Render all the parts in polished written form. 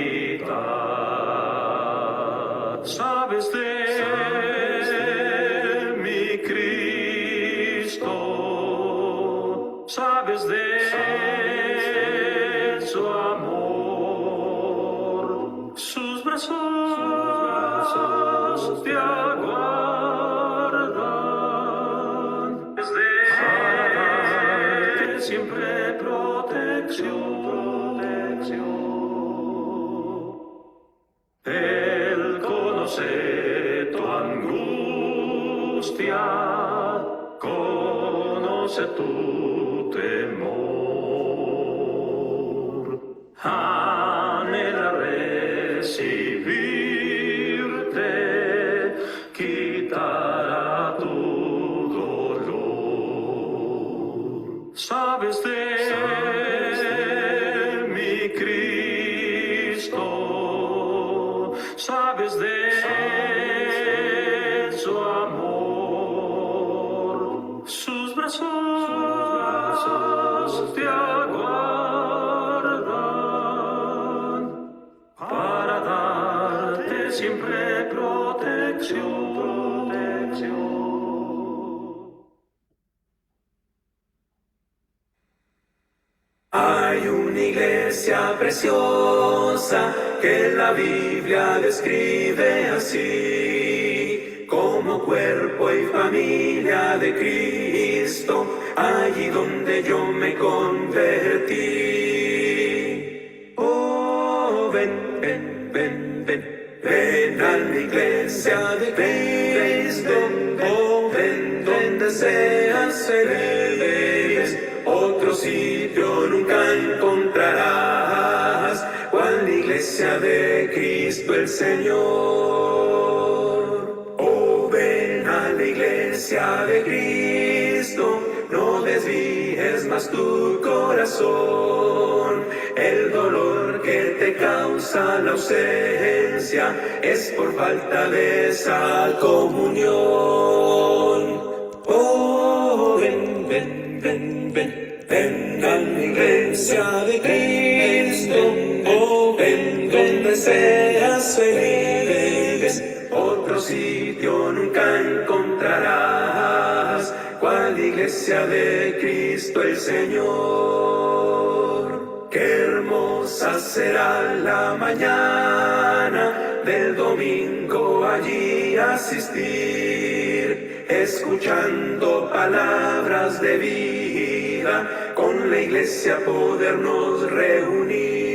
equidad. Sabes de mi Cristo, sabes de su amor, sus brazos te aguardan, desde siempre protección. Él conoce tu angustia, conoce tu temor, anhela recibirte, quitará tu dolor. Sabes de mi Cristo, sabes de su amor, sus brazos te aguardan para darte siempre protección. Hay una iglesia preciosa que la Biblia describe así, como cuerpo y familia de Cristo, allí donde yo me convertí. Oh, ven, ven, ven, ven, ven a la iglesia de Cristo, oh, ven donde seas feliz, otro sitio nunca encontrarás, cual la iglesia de Cristo el Señor. Oh, ven a la iglesia de Cristo, no desvíes más tu corazón. El dolor que te causa la ausencia es por falta de esa comunión. Oh, ven, ven, ven, ven, ven a la iglesia de Cristo, oh, ven donde seas feliz, otro sitio nunca encontrarás, cual iglesia de Cristo el Señor. Qué hermosa será la mañana del domingo allí asistir, escuchando palabras de vida, con la iglesia podernos reunir.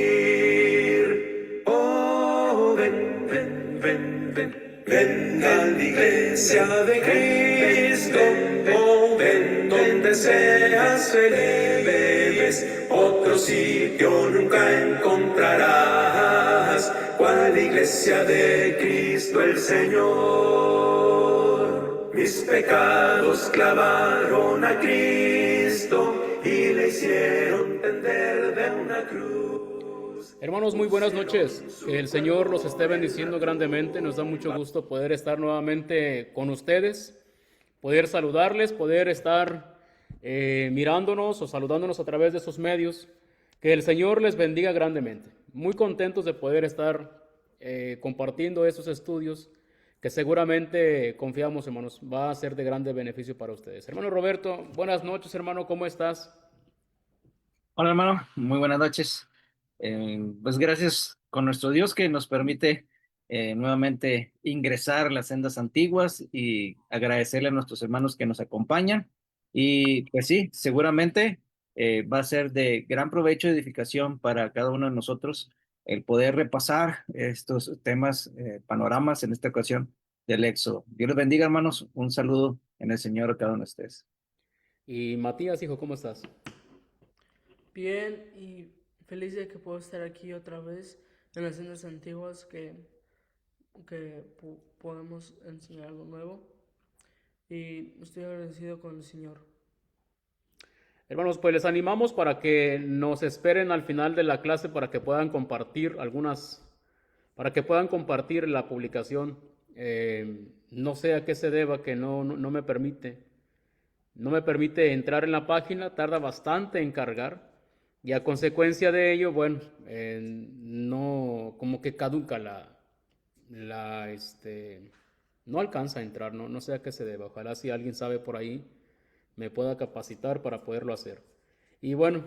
Oh, ven, ven, ven, ven, ven a la iglesia de Cristo, oh, ven donde seas feliz, otro sitio nunca encontrarás, cual la iglesia de Cristo el Señor. Mis pecados clavaron a Cristo y le hicieron tender de una cruz. Hermanos, muy buenas noches. Que el Señor los esté bendiciendo grandemente. Nos da mucho gusto poder estar nuevamente con ustedes, poder saludarles, poder estar mirándonos o saludándonos a través de esos medios. Que el Señor les bendiga grandemente. Muy contentos de poder estar compartiendo esos estudios que seguramente confiamos, hermanos, va a ser de grande beneficio para ustedes. Hermano Roberto, buenas noches, hermano, ¿cómo estás? Hola, hermano, muy buenas noches. Pues gracias con nuestro Dios que nos permite nuevamente ingresar a las sendas antiguas y agradecerle a nuestros hermanos que nos acompañan. Y pues sí, seguramente va a ser de gran provecho y edificación para cada uno de nosotros el poder repasar estos temas, panoramas en esta ocasión del Éxodo. Dios les bendiga, hermanos. Un saludo en el Señor a cada uno de ustedes. Y Matías, hijo, ¿cómo estás? Bien, y feliz de que puedo estar aquí otra vez en las sendas antiguas, que podemos enseñar algo nuevo. Y estoy agradecido con el Señor. Hermanos, pues les animamos para que nos esperen al final de la clase para que puedan compartir para que puedan compartir la publicación. No sé a qué se deba que no me permite. No me permite entrar en la página, tarda bastante en cargar. Y a consecuencia de ello, bueno, no, como que caduca no alcanza a entrar, no sé a qué se debe. Ojalá si alguien sabe por ahí me pueda capacitar para poderlo hacer. Y bueno,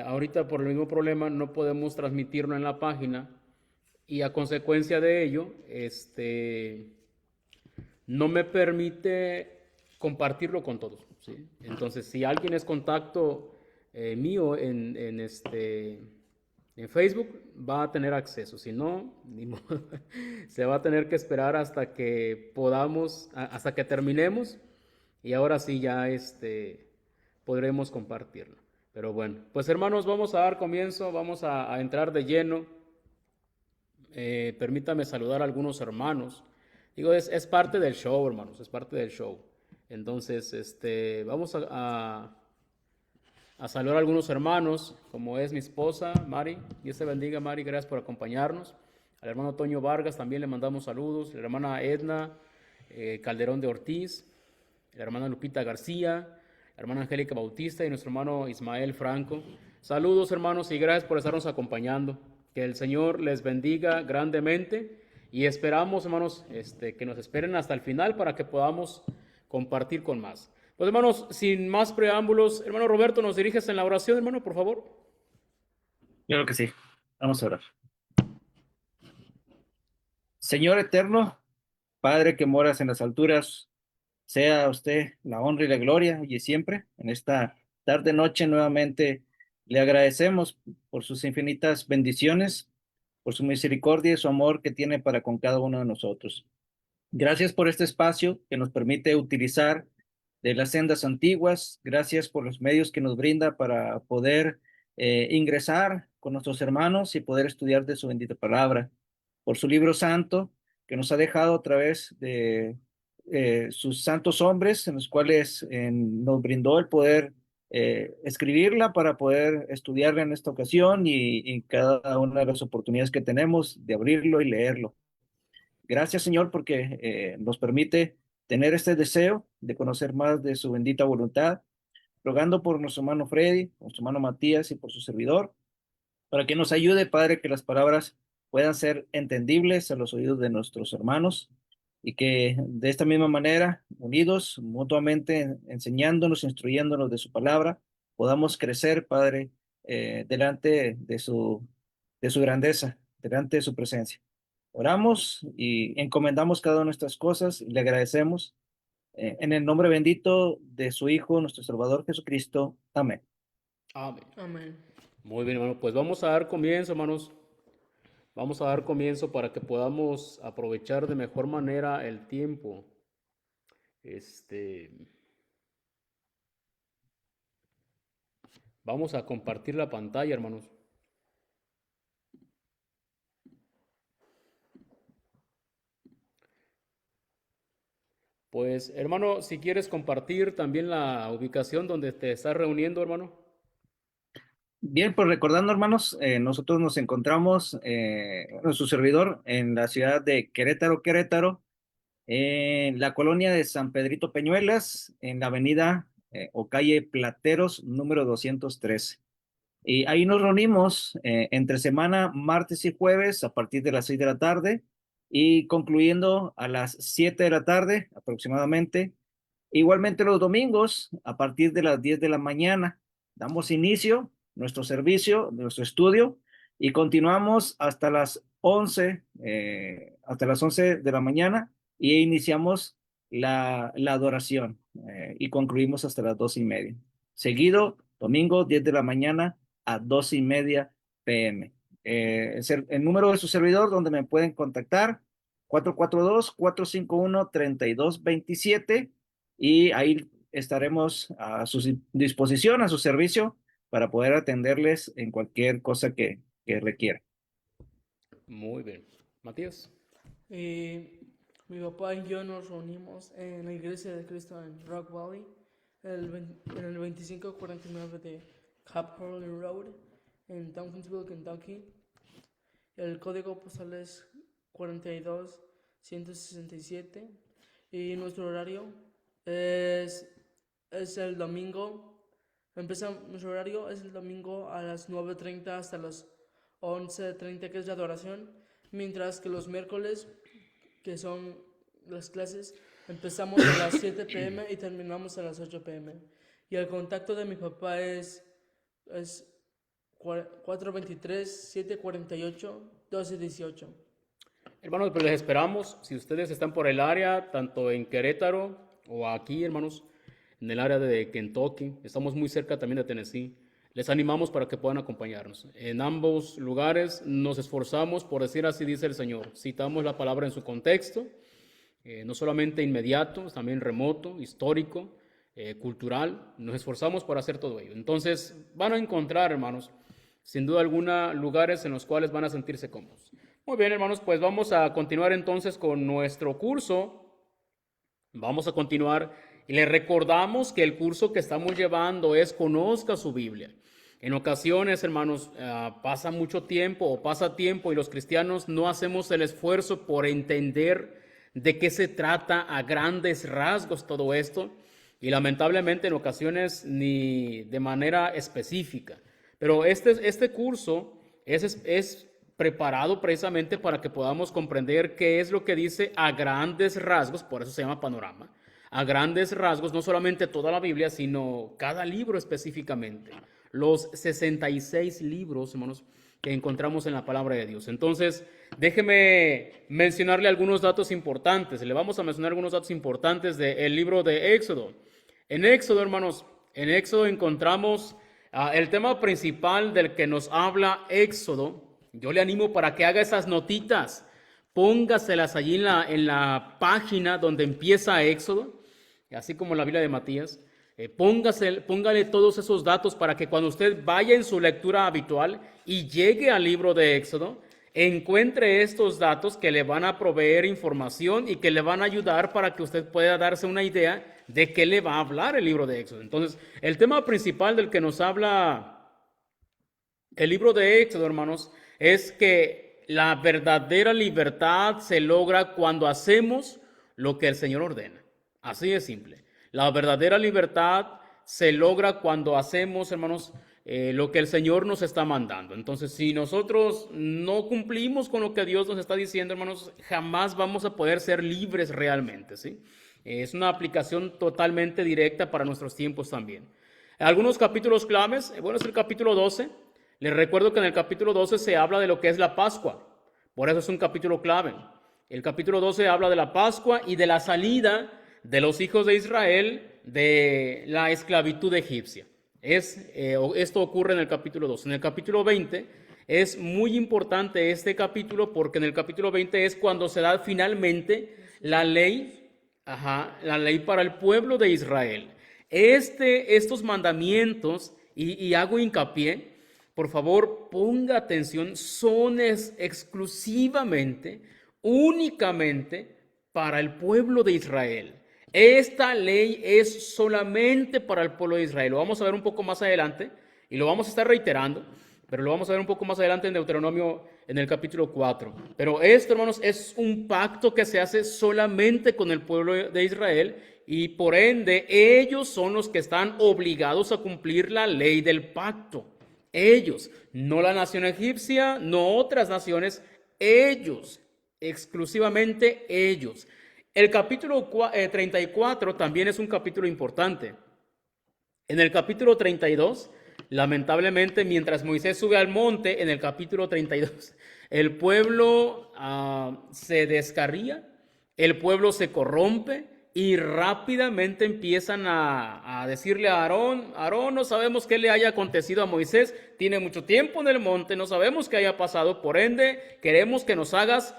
ahorita por el mismo problema no podemos transmitirlo en la página y a consecuencia de ello, no me permite compartirlo con todos, ¿sí? Entonces, si alguien es contacto mío en Facebook, va a tener acceso. Si no, ni modo. Se va a tener que esperar hasta que podamos, hasta que terminemos y ahora sí ya podremos compartirlo. Pero bueno, pues hermanos, vamos a dar comienzo, vamos a entrar de lleno. Permítame saludar a algunos hermanos. Digo, es parte del show, hermanos, es parte del show. Entonces, vamos a saludar a algunos hermanos, como es mi esposa, Mari. Dios te bendiga, Mari, gracias por acompañarnos. Al hermano Toño Vargas también le mandamos saludos. La hermana Edna Calderón de Ortiz, la hermana Lupita García, la hermana Angélica Bautista y nuestro hermano Ismael Franco. Saludos, hermanos, y gracias por estarnos acompañando. Que el Señor les bendiga grandemente y esperamos, hermanos, que nos esperen hasta el final para que podamos compartir con más. Pues, hermanos, sin más preámbulos, hermano Roberto, ¿nos diriges en la oración, hermano, por favor? Claro que sí. Vamos a orar. Señor eterno, Padre que moras en las alturas, sea usted la honra y la gloria y siempre. En esta tarde noche nuevamente le agradecemos por sus infinitas bendiciones, por su misericordia y su amor que tiene para con cada uno de nosotros. Gracias por este espacio que nos permite utilizar de las sendas antiguas. Gracias por los medios que nos brinda para poder ingresar con nuestros hermanos y poder estudiar de su bendita palabra. Por su libro santo que nos ha dejado a través de sus santos hombres, en los cuales nos brindó el poder escribirla para poder estudiarla en esta ocasión y cada una de las oportunidades que tenemos de abrirlo y leerlo. Gracias, Señor, porque nos permite tener este deseo de conocer más de su bendita voluntad, rogando por nuestro hermano Freddy, por nuestro hermano Matías y por su servidor, para que nos ayude, Padre, que las palabras puedan ser entendibles a los oídos de nuestros hermanos y que de esta misma manera, unidos mutuamente, enseñándonos, instruyéndonos de su palabra, podamos crecer, Padre, delante de su grandeza, delante de su presencia. Oramos y encomendamos cada una de nuestras cosas y le agradecemos en el nombre bendito de su Hijo, nuestro Salvador Jesucristo. Amén. Amén. Amén. Muy bien, hermano. Pues vamos a dar comienzo, hermanos. Vamos a dar comienzo para que podamos aprovechar de mejor manera el tiempo. Vamos a compartir la pantalla, hermanos. Pues, hermano, si quieres compartir también la ubicación donde te estás reuniendo, hermano. Bien, pues recordando, hermanos, nosotros nos encontramos, bueno, su servidor, en la ciudad de Querétaro, en la colonia de San Pedrito Peñuelas, en la avenida o calle Plateros, número 213. Y ahí nos reunimos entre semana, martes y jueves, a partir de las 6 de la tarde y concluyendo a las 7 de la tarde aproximadamente. Igualmente los domingos, a partir de las 10 de la mañana, damos inicio nuestro servicio, nuestro estudio, y continuamos hasta las 11 de la mañana, y iniciamos la adoración, y concluimos hasta las 2:30. Seguido, domingo, 10 de la mañana a 2:30 p.m. El número de su servidor donde me pueden contactar, 442-451-3227, y ahí estaremos a su disposición, a su servicio, para poder atenderles en cualquier cosa que requiera. Muy bien. Matías. Mi papá y yo nos reunimos en la Iglesia de Cristo en Rock Valley, en el 2549 de Cap Hurley Road, en Tompkinsville, Kentucky. El código postal es 42167 y nuestro horario es el domingo Nuestro horario es el domingo a las 9:30 hasta las 11:30, que es la adoración, mientras que los miércoles, que son las clases, empezamos a las 7 p.m. y terminamos a las 8 p.m. Y el contacto de mi papá es 423-748-1218. Hermanos, pues les esperamos. Si ustedes están por el área, tanto en Querétaro o aquí, hermanos, en el área de Kentucky, estamos muy cerca también de Tennessee. Les animamos para que puedan acompañarnos. En ambos lugares nos esforzamos por decir así dice el Señor. Citamos la palabra en su contexto, no solamente inmediato, también remoto, histórico, cultural. Nos esforzamos por hacer todo ello. Entonces van a encontrar, hermanos, sin duda alguna, lugares en los cuales van a sentirse cómodos. Muy bien, hermanos, pues vamos a continuar entonces con nuestro curso. Vamos a continuar y les recordamos que el curso que estamos llevando es Conozca su Biblia. En ocasiones, hermanos, pasa mucho tiempo o pasa tiempo y los cristianos no hacemos el esfuerzo por entender de qué se trata a grandes rasgos todo esto y lamentablemente en ocasiones ni de manera específica. Pero este curso es preparado precisamente para que podamos comprender qué es lo que dice a grandes rasgos, por eso se llama panorama, a grandes rasgos, no solamente toda la Biblia, sino cada libro específicamente, los 66 libros, hermanos, que encontramos en la palabra de Dios. Entonces, déjeme mencionarle algunos datos importantes. Le vamos a mencionar algunos datos importantes del libro de Éxodo. En Éxodo, hermanos, en Éxodo encontramos el tema principal del que nos habla Éxodo. Yo le animo para que haga esas notitas, póngaselas allí en la página donde empieza Éxodo, así como la Biblia de Matías. Póngale todos esos datos para que cuando usted vaya en su lectura habitual y llegue al libro de Éxodo, encuentre estos datos que le van a proveer información y que le van a ayudar para que usted pueda darse una idea de qué le va a hablar el libro de Éxodo. Entonces, el tema principal del que nos habla el libro de Éxodo, hermanos, es que la verdadera libertad se logra cuando hacemos lo que el Señor ordena. Así de simple. La verdadera libertad se logra cuando hacemos, hermanos, lo que el Señor nos está mandando. Entonces, si nosotros no cumplimos con lo que Dios nos está diciendo, hermanos, jamás vamos a poder ser libres realmente, ¿sí? Es una aplicación totalmente directa para nuestros tiempos también. Algunos capítulos claves, bueno, es el capítulo 12. Les recuerdo que en el capítulo 12 se habla de lo que es la Pascua. Por eso es un capítulo clave. El capítulo 12 habla de la Pascua y de la salida de los hijos de Israel de la esclavitud egipcia. Esto ocurre en el capítulo 12. En el capítulo 20 es muy importante este capítulo porque en el capítulo 20 es cuando se da finalmente la ley para el pueblo de Israel. Estos mandamientos, y hago hincapié, por favor ponga atención, son exclusivamente, únicamente para el pueblo de Israel. Esta ley es solamente para el pueblo de Israel. Lo vamos a ver un poco más adelante y lo vamos a estar reiterando, pero lo vamos a ver un poco más adelante en Deuteronomio en el capítulo 4. Pero esto, hermanos, es un pacto que se hace solamente con el pueblo de Israel y por ende ellos son los que están obligados a cumplir la ley del pacto. Ellos, no la nación egipcia, no otras naciones, ellos, exclusivamente ellos. El capítulo 34 también es un capítulo importante. En el capítulo 32, lamentablemente, mientras Moisés sube al monte, en el capítulo 32, el pueblo se descarría, el pueblo se corrompe y rápidamente empiezan a decirle a Aarón, no sabemos qué le haya acontecido a Moisés, tiene mucho tiempo en el monte, no sabemos qué haya pasado, por ende, queremos que nos hagas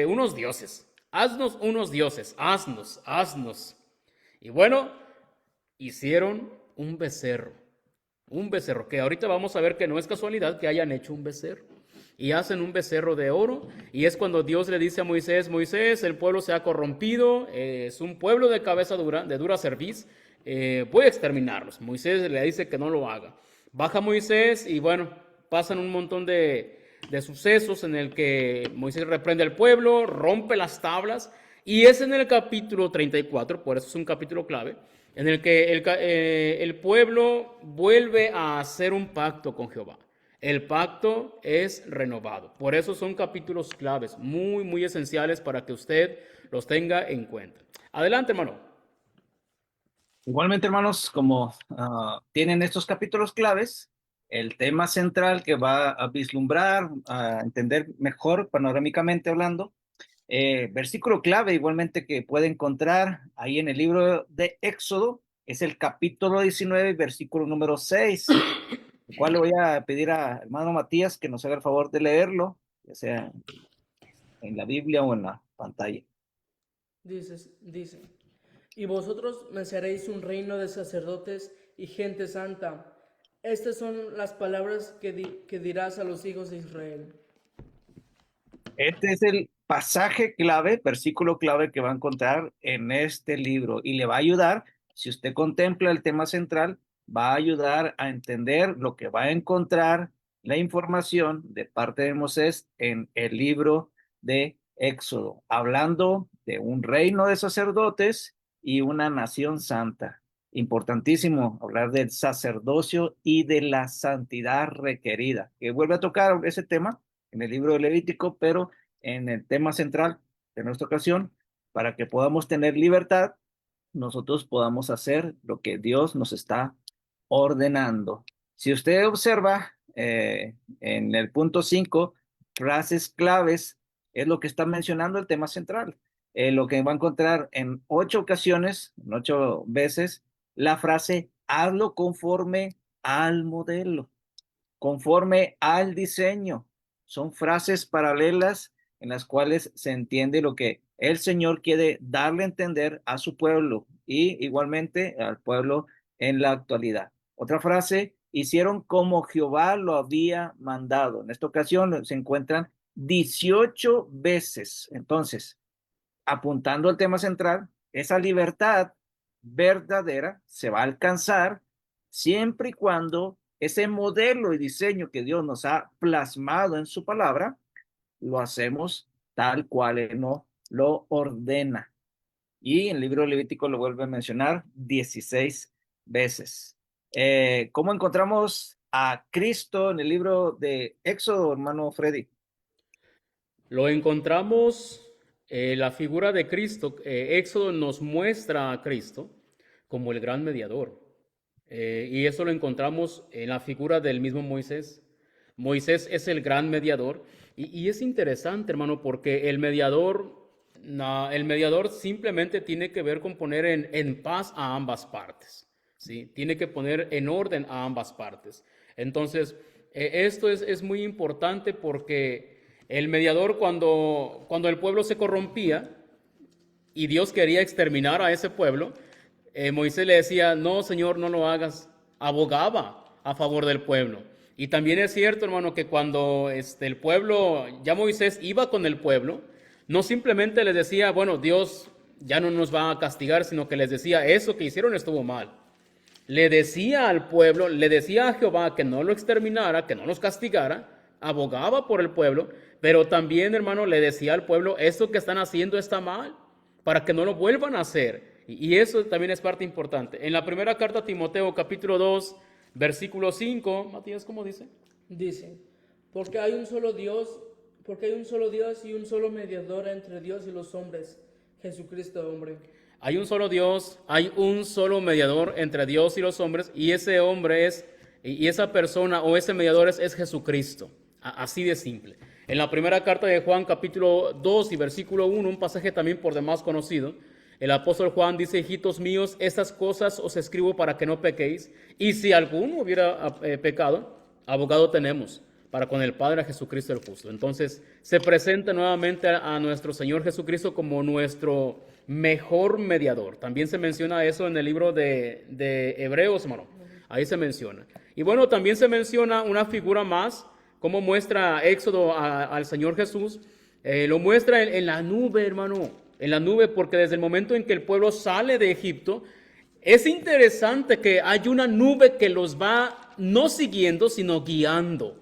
unos dioses. Haznos unos dioses, haznos. Y bueno, hicieron un becerro, que ahorita vamos a ver que no es casualidad que hayan hecho un becerro. Y hacen un becerro de oro, y es cuando Dios le dice a Moisés, el pueblo se ha corrompido, es un pueblo de cabeza dura, de dura cerviz, voy a exterminarlos. Moisés le dice que no lo haga. Baja Moisés y bueno, pasan un montón de sucesos en el que Moisés reprende al pueblo, rompe las tablas, y es en el capítulo 34, por eso es un capítulo clave, en el que el pueblo vuelve a hacer un pacto con Jehová. El pacto es renovado. Por eso son capítulos claves, muy, muy esenciales para que usted los tenga en cuenta. Adelante, hermano. Igualmente, hermanos, como tienen estos capítulos claves, el tema central que va a vislumbrar, a entender mejor panorámicamente hablando, versículo clave igualmente que puede encontrar ahí en el libro de Éxodo, es el capítulo 19, versículo número 6, el cual le voy a pedir a hermano Matías que nos haga el favor de leerlo, ya sea en la Biblia o en la pantalla. Dice, y vosotros me seréis un reino de sacerdotes y gente santa. Estas son las palabras que dirás a los hijos de Israel. Este es el pasaje clave, versículo clave que va a encontrar en este libro y le va a ayudar, si usted contempla el tema central, va a ayudar a entender lo que va a encontrar la información de parte de Moisés en el libro de Éxodo, hablando de un reino de sacerdotes y una nación santa. Importantísimo hablar del sacerdocio y de la santidad requerida, que vuelve a tocar ese tema en el libro de Levítico, pero en el tema central de nuestra ocasión, para que podamos tener libertad, nosotros podamos hacer lo que Dios nos está ordenando. Si usted observa en el punto 5, frases claves, es lo que está mencionando el tema central. Lo que va a encontrar en 8 ocasiones, en 8 veces, la frase, hazlo conforme al modelo, conforme al diseño. Son frases paralelas en las cuales se entiende lo que el Señor quiere darle a entender a su pueblo y igualmente al pueblo en la actualidad. Otra frase, hicieron como Jehová lo había mandado. En esta ocasión se encuentran 18 veces. Entonces, apuntando al tema central, esa libertad verdadera se va a alcanzar siempre y cuando ese modelo y diseño que Dios nos ha plasmado en su palabra, lo hacemos tal cual Él nos lo ordena. Y en el libro Levítico lo vuelve a mencionar 16 veces. ¿Cómo encontramos a Cristo en el libro de Éxodo, hermano Freddy? Lo encontramos, la figura de Cristo. Éxodo nos muestra a Cristo como el gran mediador. Y eso lo encontramos en la figura del mismo Moisés. Moisés es el gran mediador. Y es interesante, hermano, porque el mediador simplemente tiene que ver con poner en paz a ambas partes, ¿sí? Tiene que poner en orden a ambas partes. Entonces, esto es muy importante porque el mediador, cuando el pueblo se corrompía y Dios quería exterminar a ese pueblo, Moisés le decía, no, Señor, no lo hagas. Abogaba a favor del pueblo. Y también es cierto, hermano, que cuando el pueblo, ya Moisés iba con el pueblo, no simplemente les decía, bueno, Dios ya no nos va a castigar, sino que les decía, eso que hicieron estuvo mal. Le decía al pueblo, le decía a Jehová que no lo exterminara, que no los castigara, abogaba por el pueblo, pero también, hermano, le decía al pueblo, esto que están haciendo está mal, para que no lo vuelvan a hacer. Y eso también es parte importante. En la primera carta a Timoteo, capítulo 2, versículo 5, Matías, ¿cómo dice? Dice, porque hay un solo Dios y un solo mediador entre Dios y los hombres, Jesucristo hombre. Hay un solo Dios, hay un solo mediador entre Dios y los hombres, y ese hombre y esa persona o ese mediador es Jesucristo. Así de simple. En la primera carta de Juan, capítulo 2 y versículo 1, un pasaje también por demás conocido, el apóstol Juan dice, hijitos míos, estas cosas os escribo para que no pequéis, y si alguno hubiera pecado, abogado tenemos para con el Padre, a Jesucristo el justo. Entonces, se presenta nuevamente a nuestro Señor Jesucristo como nuestro mejor mediador. También se menciona eso en el libro de Hebreos, hermano. Ahí se menciona. Y bueno, también se menciona una figura más, como muestra Éxodo al Señor Jesús. Lo muestra en la nube, hermano. En la nube, porque desde el momento en que el pueblo sale de Egipto, es interesante que hay una nube que los va no siguiendo, sino guiando.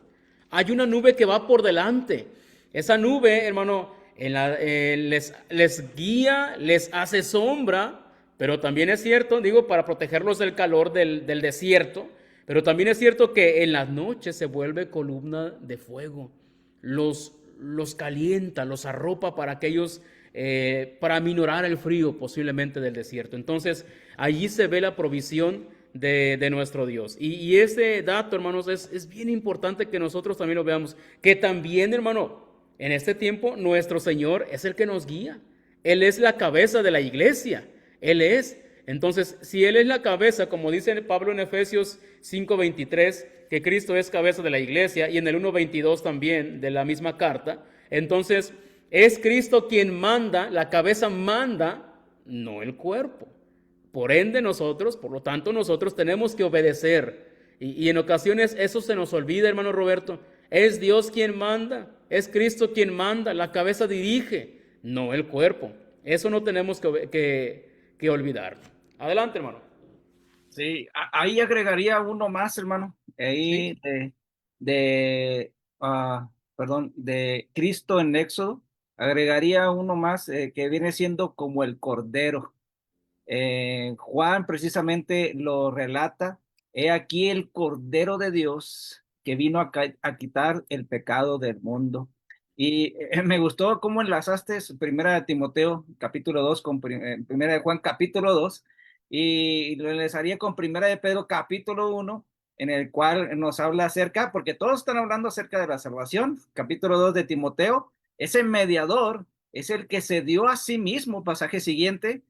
Hay una nube que va por delante. Esa nube, hermano, les guía, les hace sombra Pero también es cierto, digo, para protegerlos del calor del desierto, pero también es cierto que en las noches se vuelve columna de fuego. Los calienta, los arropa para aquellos, para aminorar el frío posiblemente del desierto. Entonces, allí se ve la provisión de nuestro Dios. Y ese dato, hermanos, es bien importante que nosotros también lo veamos. Que también, hermano, en este tiempo nuestro Señor es el que nos guía. Él es la cabeza de la iglesia. Él es. Entonces, si Él es la cabeza, como dice Pablo en Efesios 5:23, que Cristo es cabeza de la iglesia, y en el 1:22 también de la misma carta, entonces es Cristo quien manda, la cabeza manda, no el cuerpo. Por ende nosotros, por lo tanto nosotros tenemos que obedecer. Y en ocasiones eso se nos olvida, hermano Roberto. Es Dios quien manda, es Cristo quien manda, la cabeza dirige, no el cuerpo. Eso no tenemos que olvidar. Adelante, hermano. Sí, ahí agregaría uno más, hermano. Sí. Ahí de, perdón, de Cristo en Éxodo, agregaría uno más que viene siendo como el Cordero. Juan precisamente lo relata. He aquí el Cordero de Dios que vino a quitar el pecado del mundo. Y me gustó cómo enlazaste Primera de Timoteo capítulo 2 con Primera de Juan capítulo 2 y lo enlazaría con Primera de Pedro capítulo 1 en el cual nos habla acerca, porque todos están hablando acerca de la salvación. Capítulo 2 de Timoteo, ese mediador es el que se dio a sí mismo, pasaje siguiente,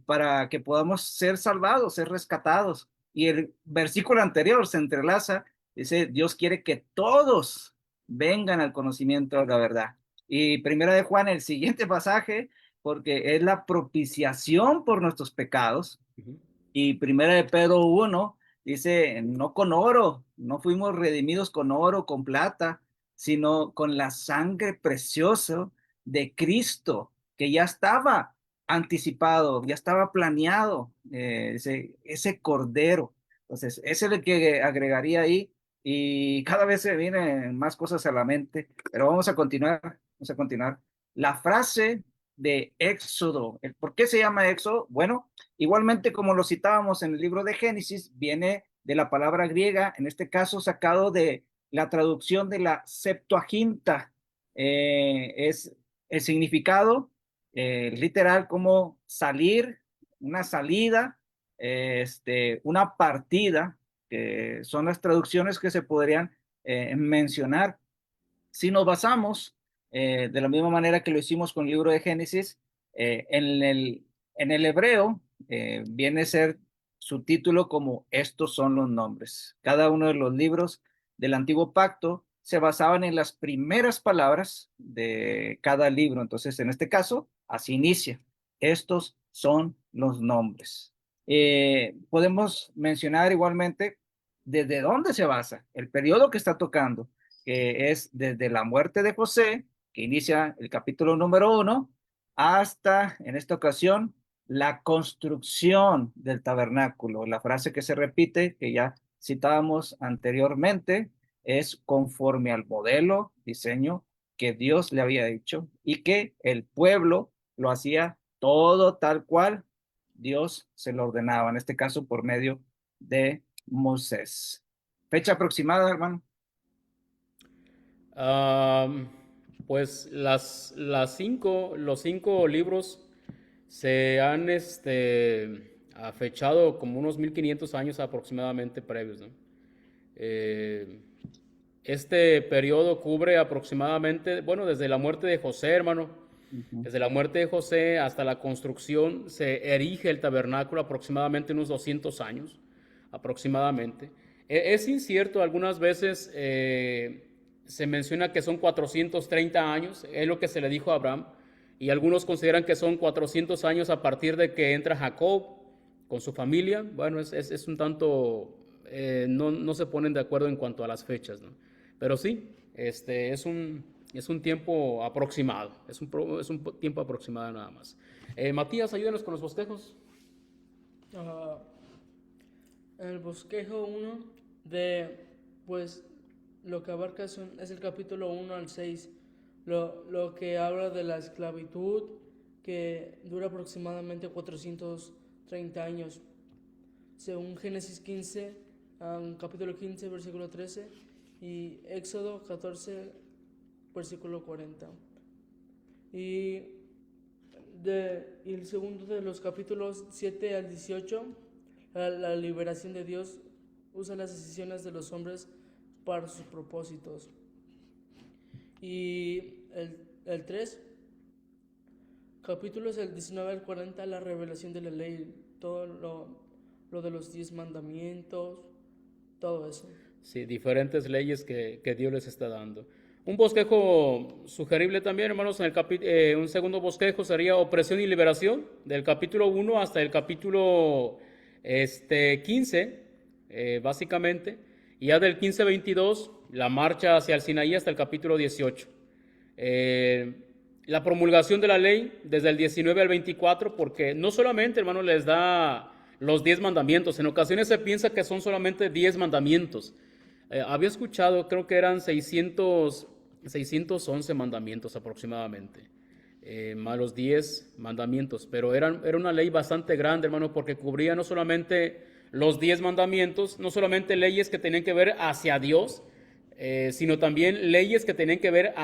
para que podamos ser salvados, ser rescatados. Y el versículo anterior se entrelaza, dice, Dios quiere que todos vengan al conocimiento de la verdad. Y Primera de Juan, el siguiente pasaje, porque es la propiciación por nuestros pecados. Uh-huh. Y Primera de Pedro 1 dice, no con oro, no fuimos redimidos con oro, con plata, sino con la sangre preciosa de Cristo, que ya estaba anticipado, ya estaba planeado, ese cordero. Entonces, ese es el que agregaría ahí y cada vez se vienen más cosas a la mente, pero vamos a continuar, vamos a continuar. La frase de Éxodo, ¿por qué se llama Éxodo? Bueno, igualmente como lo citábamos en el libro de Génesis, viene de la palabra griega, en este caso sacado de la traducción de la Septuaginta. Es el significado literal como salir, una salida, una partida, que son las traducciones que se podrían mencionar. Si nos basamos de la misma manera que lo hicimos con el libro de Génesis, en el hebreo viene a ser su título como estos son los nombres. Cada uno de los libros del antiguo pacto se basaban en las primeras palabras de cada libro. Entonces, en este caso, así inicia. Estos son los nombres. Podemos mencionar igualmente desde dónde se basa, el periodo que está tocando, que es desde la muerte de José, que inicia el capítulo número 1, hasta, en esta ocasión, la construcción del tabernáculo. La frase que se repite, que ya citábamos anteriormente, es conforme al modelo, diseño que Dios le había hecho y que el pueblo lo hacía todo tal cual Dios se lo ordenaba, en este caso por medio de Moisés. Fecha aproximada, hermano. Pues los cinco libros se han fechado como unos 1500 años aproximadamente previos, ¿no? Eh, este periodo cubre aproximadamente, bueno, desde la muerte de José, hermano, Uh-huh. desde la muerte de José hasta la construcción se erige el tabernáculo aproximadamente unos 200 años, aproximadamente. Es incierto, algunas veces se menciona que son 430 años, es lo que se le dijo a Abraham, y algunos consideran que son 400 años a partir de que entra Jacob con su familia. Bueno, es un tanto, no se ponen de acuerdo en cuanto a las fechas, ¿no? Pero sí, es un tiempo aproximado, es un tiempo aproximado nada más. Matías, ayúdanos con los bosquejos. Ah, en el bosquejo 1 de, pues, lo que abarca es el capítulo 1 al 6, lo que habla de la esclavitud, que dura aproximadamente 430 años, según Génesis 15, capítulo 15, versículo 13, y Éxodo 14, versículo 40. Y el segundo de los capítulos 7 al 18, la liberación de Dios usa las decisiones de los hombres para sus propósitos. Y el 3, capítulos del 19 al 40, la revelación de la ley, todo lo de los 10 mandamientos, todo eso. Sí, diferentes leyes que Dios les está dando. Un bosquejo sugerible también, hermanos, un segundo bosquejo sería opresión y liberación, del capítulo 1 hasta el capítulo 15, básicamente, y ya del 15 a 22, la marcha hacia el Sinaí hasta el capítulo 18. La promulgación de la ley desde el 19 al 24, porque no solamente, hermanos, les da los 10 mandamientos, en ocasiones se piensa que son solamente 10 mandamientos. Había escuchado, creo que eran 611 mandamientos aproximadamente, más los 10 mandamientos, pero era una ley bastante grande, hermano, porque cubría no solamente los 10 mandamientos, no solamente leyes que tenían que ver hacia Dios, sino también leyes que tenían que ver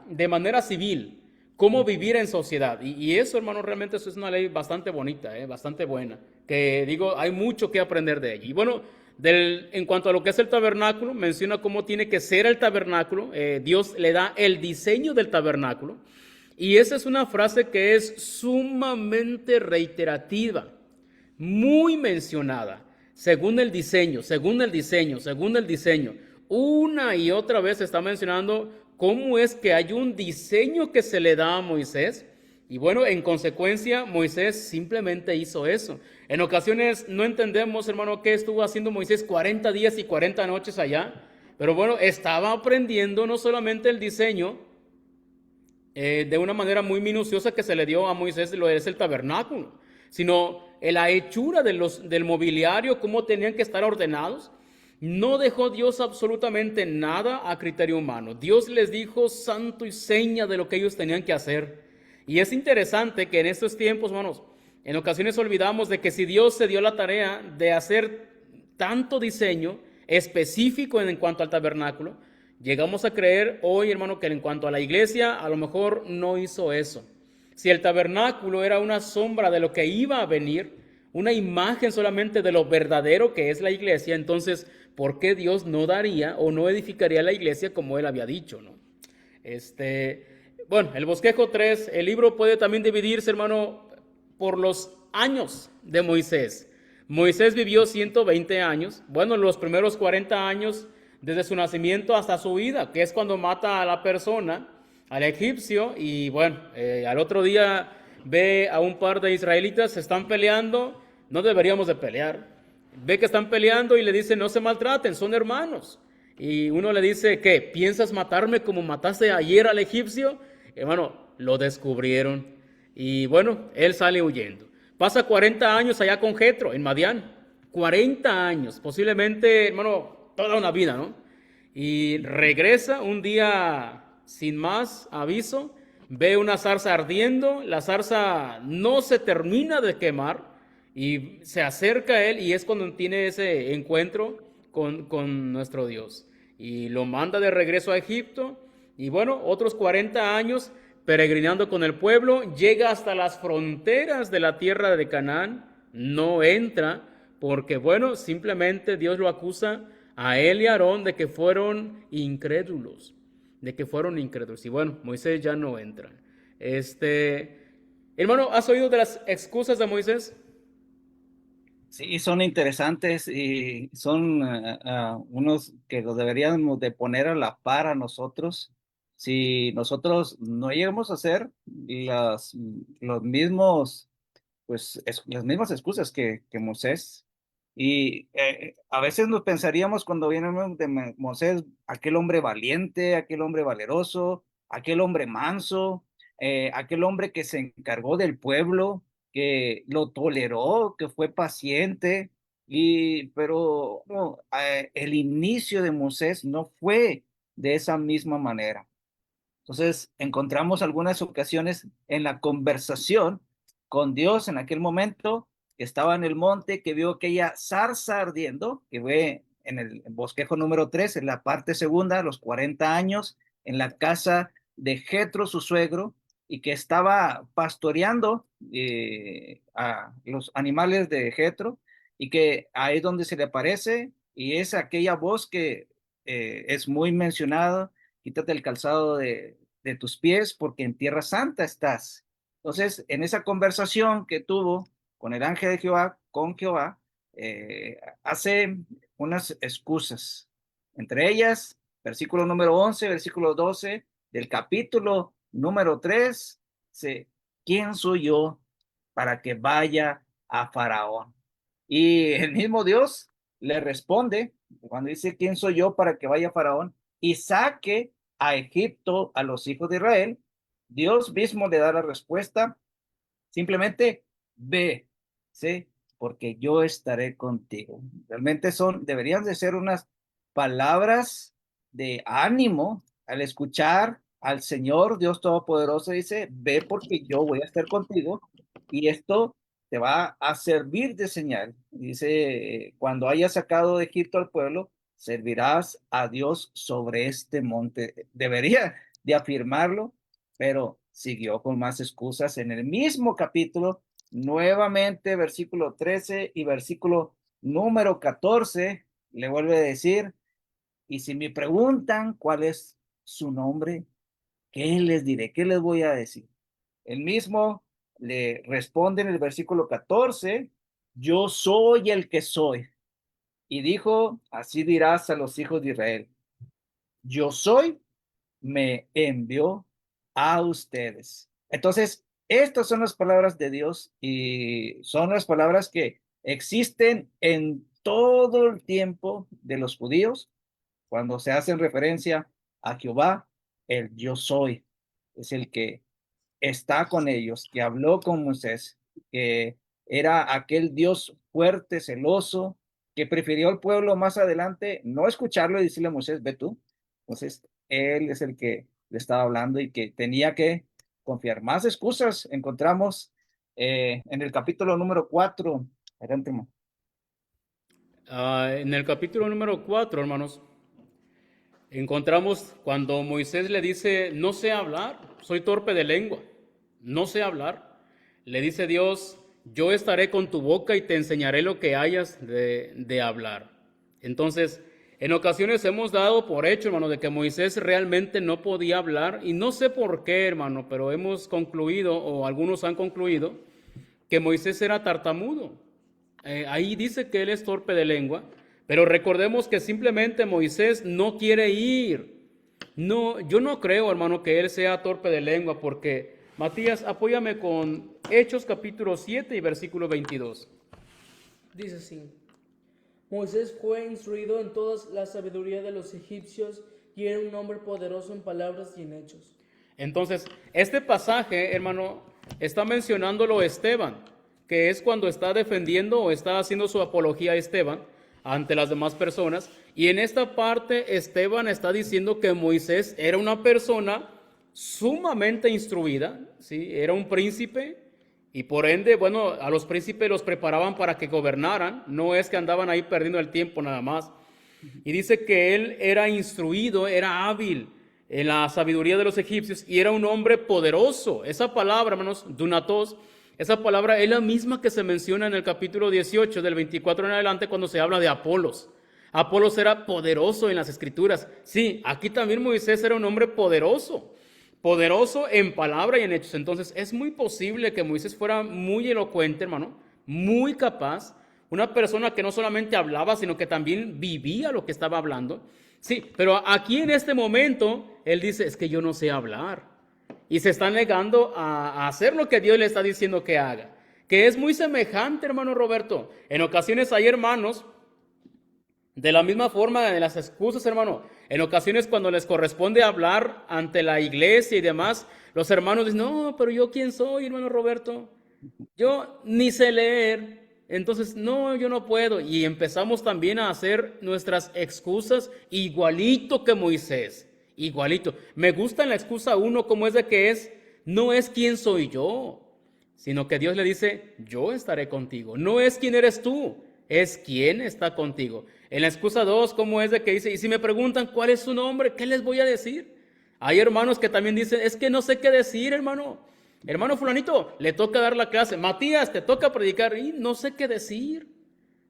de manera civil, cómo vivir en sociedad. Y eso, hermano, realmente eso es una ley bastante bonita, bastante buena, que digo, hay mucho que aprender de ella. Y bueno, en cuanto a lo que es el tabernáculo, menciona cómo tiene que ser el tabernáculo. Dios le da el diseño del tabernáculo. Y esa es una frase que es sumamente reiterativa, muy mencionada, según el diseño, según el diseño, según el diseño. Una y otra vez está mencionando cómo es que hay un diseño que se le da a Moisés. Y bueno, en consecuencia, Moisés simplemente hizo eso. En ocasiones no entendemos, hermano, qué estuvo haciendo Moisés 40 días y 40 noches allá. Pero bueno, estaba aprendiendo no solamente el diseño, de una manera muy minuciosa que se le dio a Moisés, lo es el tabernáculo, sino la hechura del mobiliario, cómo tenían que estar ordenados. No dejó Dios absolutamente nada a criterio humano. Dios les dijo santo y seña de lo que ellos tenían que hacer. Y es interesante que en estos tiempos, hermanos, en ocasiones olvidamos de que si Dios se dio la tarea de hacer tanto diseño específico en cuanto al tabernáculo, llegamos a creer hoy, hermano, que en cuanto a la iglesia, a lo mejor no hizo eso. Si el tabernáculo era una sombra de lo que iba a venir, una imagen solamente de lo verdadero que es la iglesia, entonces, ¿por qué Dios no daría o no edificaría la iglesia como Él había dicho, no? Bueno, el bosquejo 3, el libro puede también dividirse, hermano, por los años de Moisés. Moisés vivió 120 años, bueno, los primeros 40 años desde su nacimiento hasta su vida, que es cuando mata a la persona, al egipcio, y bueno, al otro día ve a un par de israelitas, se están peleando, no deberíamos de pelear, ve que están peleando y le dice, no se maltraten, son hermanos. Y uno le dice, ¿qué? ¿Piensas matarme como mataste ayer al egipcio? Hermano, lo descubrieron. Y bueno, él sale huyendo. Pasa 40 años allá con Jetro, en Madián. 40 años, posiblemente, hermano, toda una vida, ¿no? Y regresa un día sin más aviso, ve una zarza ardiendo, la zarza no se termina de quemar y se acerca a él y es cuando tiene ese encuentro con nuestro Dios. Y lo manda de regreso a Egipto y bueno, otros 40 años peregrinando con el pueblo, llega hasta las fronteras de la tierra de Canaán, no entra porque bueno, simplemente Dios lo acusa a él y a Aarón de que fueron incrédulos, y bueno, Moisés ya no entra. Hermano, ¿has oído de las excusas de Moisés? Sí, son interesantes y son unos que los deberíamos de poner a la par a nosotros. Si nosotros no llegamos a hacer los mismos, pues las mismas excusas que Moisés. Y a veces nos pensaríamos cuando viene de Moisés, aquel hombre valiente, aquel hombre valeroso, aquel hombre manso, aquel hombre que se encargó del pueblo, que lo toleró, que fue paciente, pero no, el inicio de Moisés no fue de esa misma manera. Entonces, encontramos algunas ocasiones en la conversación con Dios en aquel momento, que estaba en el monte, que vio aquella zarza ardiendo, que fue en el bosquejo número 3, en la parte segunda, a los 40 años, en la casa de Jetro, su suegro, y que estaba pastoreando a los animales de Jetro, y que ahí es donde se le aparece, y es aquella voz que es muy mencionada: quítate el calzado de tus pies porque en tierra santa estás. Entonces, en esa conversación que tuvo con el ángel de Jehová, con Jehová, hace unas excusas. Entre ellas, versículo número 11, versículo 12 del capítulo número 3, dice: ¿quién soy yo para que vaya a Faraón? Y el mismo Dios le responde cuando dice: ¿quién soy yo para que vaya a Faraón y saque a Egipto a los hijos de Israel? Dios mismo le da la respuesta: simplemente ve, ¿sí? Porque yo estaré contigo. Realmente deberían de ser unas palabras de ánimo al escuchar al Señor Dios Todopoderoso. Dice: ve porque yo voy a estar contigo y esto te va a servir de señal. Dice: cuando hayas sacado de Egipto al pueblo, servirás a Dios sobre este monte. Debería de afirmarlo, pero siguió con más excusas. En el mismo capítulo, nuevamente, versículo 13 y versículo número 14, le vuelve a decir: y si me preguntan cuál es su nombre, ¿qué les diré? ¿Qué les voy a decir? El mismo le responde en el versículo 14: yo soy el que soy. Y dijo: así dirás a los hijos de Israel: yo soy, me envió a ustedes. Entonces, estas son las palabras de Dios y son las palabras que existen en todo el tiempo de los judíos cuando se hacen referencia a Jehová. El yo soy es el que está con ellos, que habló con Moisés, que era aquel Dios fuerte, celoso, que prefirió al pueblo más adelante no escucharlo y decirle a Moisés: ve tú. Entonces, él es el que le estaba hablando y que tenía que confiar. Más excusas encontramos en el capítulo número 4. Adelante, hermano. En el capítulo número 4, hermanos, encontramos cuando Moisés le dice: no sé hablar, soy torpe de lengua, no sé hablar. Le dice Dios: yo estaré con tu boca y te enseñaré lo que hayas de hablar. Entonces, en ocasiones hemos dado por hecho, hermano, de que Moisés realmente no podía hablar, y no sé por qué, hermano, pero hemos concluido, o algunos han concluido, que Moisés era tartamudo. Ahí dice que él es torpe de lengua, pero recordemos que simplemente Moisés no quiere ir. No, yo no creo, hermano, que él sea torpe de lengua, porque, Matías, apóyame con Hechos capítulo 7 y versículo 22. Dice así: Moisés fue instruido en toda la sabiduría de los egipcios y era un hombre poderoso en palabras y en hechos. Entonces, este pasaje, hermano, está mencionándolo Esteban, que es cuando está defendiendo o está haciendo su apología a Esteban ante las demás personas. Y en esta parte Esteban está diciendo que Moisés era una persona sumamente instruida, ¿sí? Era un príncipe y por ende, bueno, a los príncipes los preparaban para que gobernaran, no es que andaban ahí perdiendo el tiempo nada más. Y dice que él era instruido, era hábil en la sabiduría de los egipcios y era un hombre poderoso. Esa palabra, hermanos, dunatos, esa palabra es la misma que se menciona en el capítulo 18, del 24 en adelante, cuando se habla de Apolos. Apolos era poderoso en las escrituras. Sí, aquí también Moisés era un hombre poderoso, poderoso en palabra y en hechos. Entonces es muy posible que Moisés fuera muy elocuente, hermano, muy capaz, una persona que no solamente hablaba, sino que también vivía lo que estaba hablando. Sí, pero aquí en este momento, él dice: es que yo no sé hablar. Y se está negando a hacer lo que Dios le está diciendo que haga. Que es muy semejante, hermano Roberto. En ocasiones hay hermanos, de la misma forma de las excusas, hermano. En ocasiones cuando les corresponde hablar ante la iglesia y demás, los hermanos dicen: no, pero yo quién soy, hermano Roberto. Yo ni sé leer. Entonces, no, yo no puedo. Y empezamos también a hacer nuestras excusas igualito que Moisés. igualito. Me gusta en la excusa 1 como es de que no es quién soy yo, sino que Dios le dice, yo estaré contigo. No es quién eres tú, es quién está contigo. En la excusa 2, como es de que dice, y si me preguntan cuál es su nombre, ¿qué les voy a decir? Hay hermanos que también dicen, es que no sé qué decir, hermano. Hermano fulanito, le toca dar la clase. Matías, te toca predicar. Y no sé qué decir.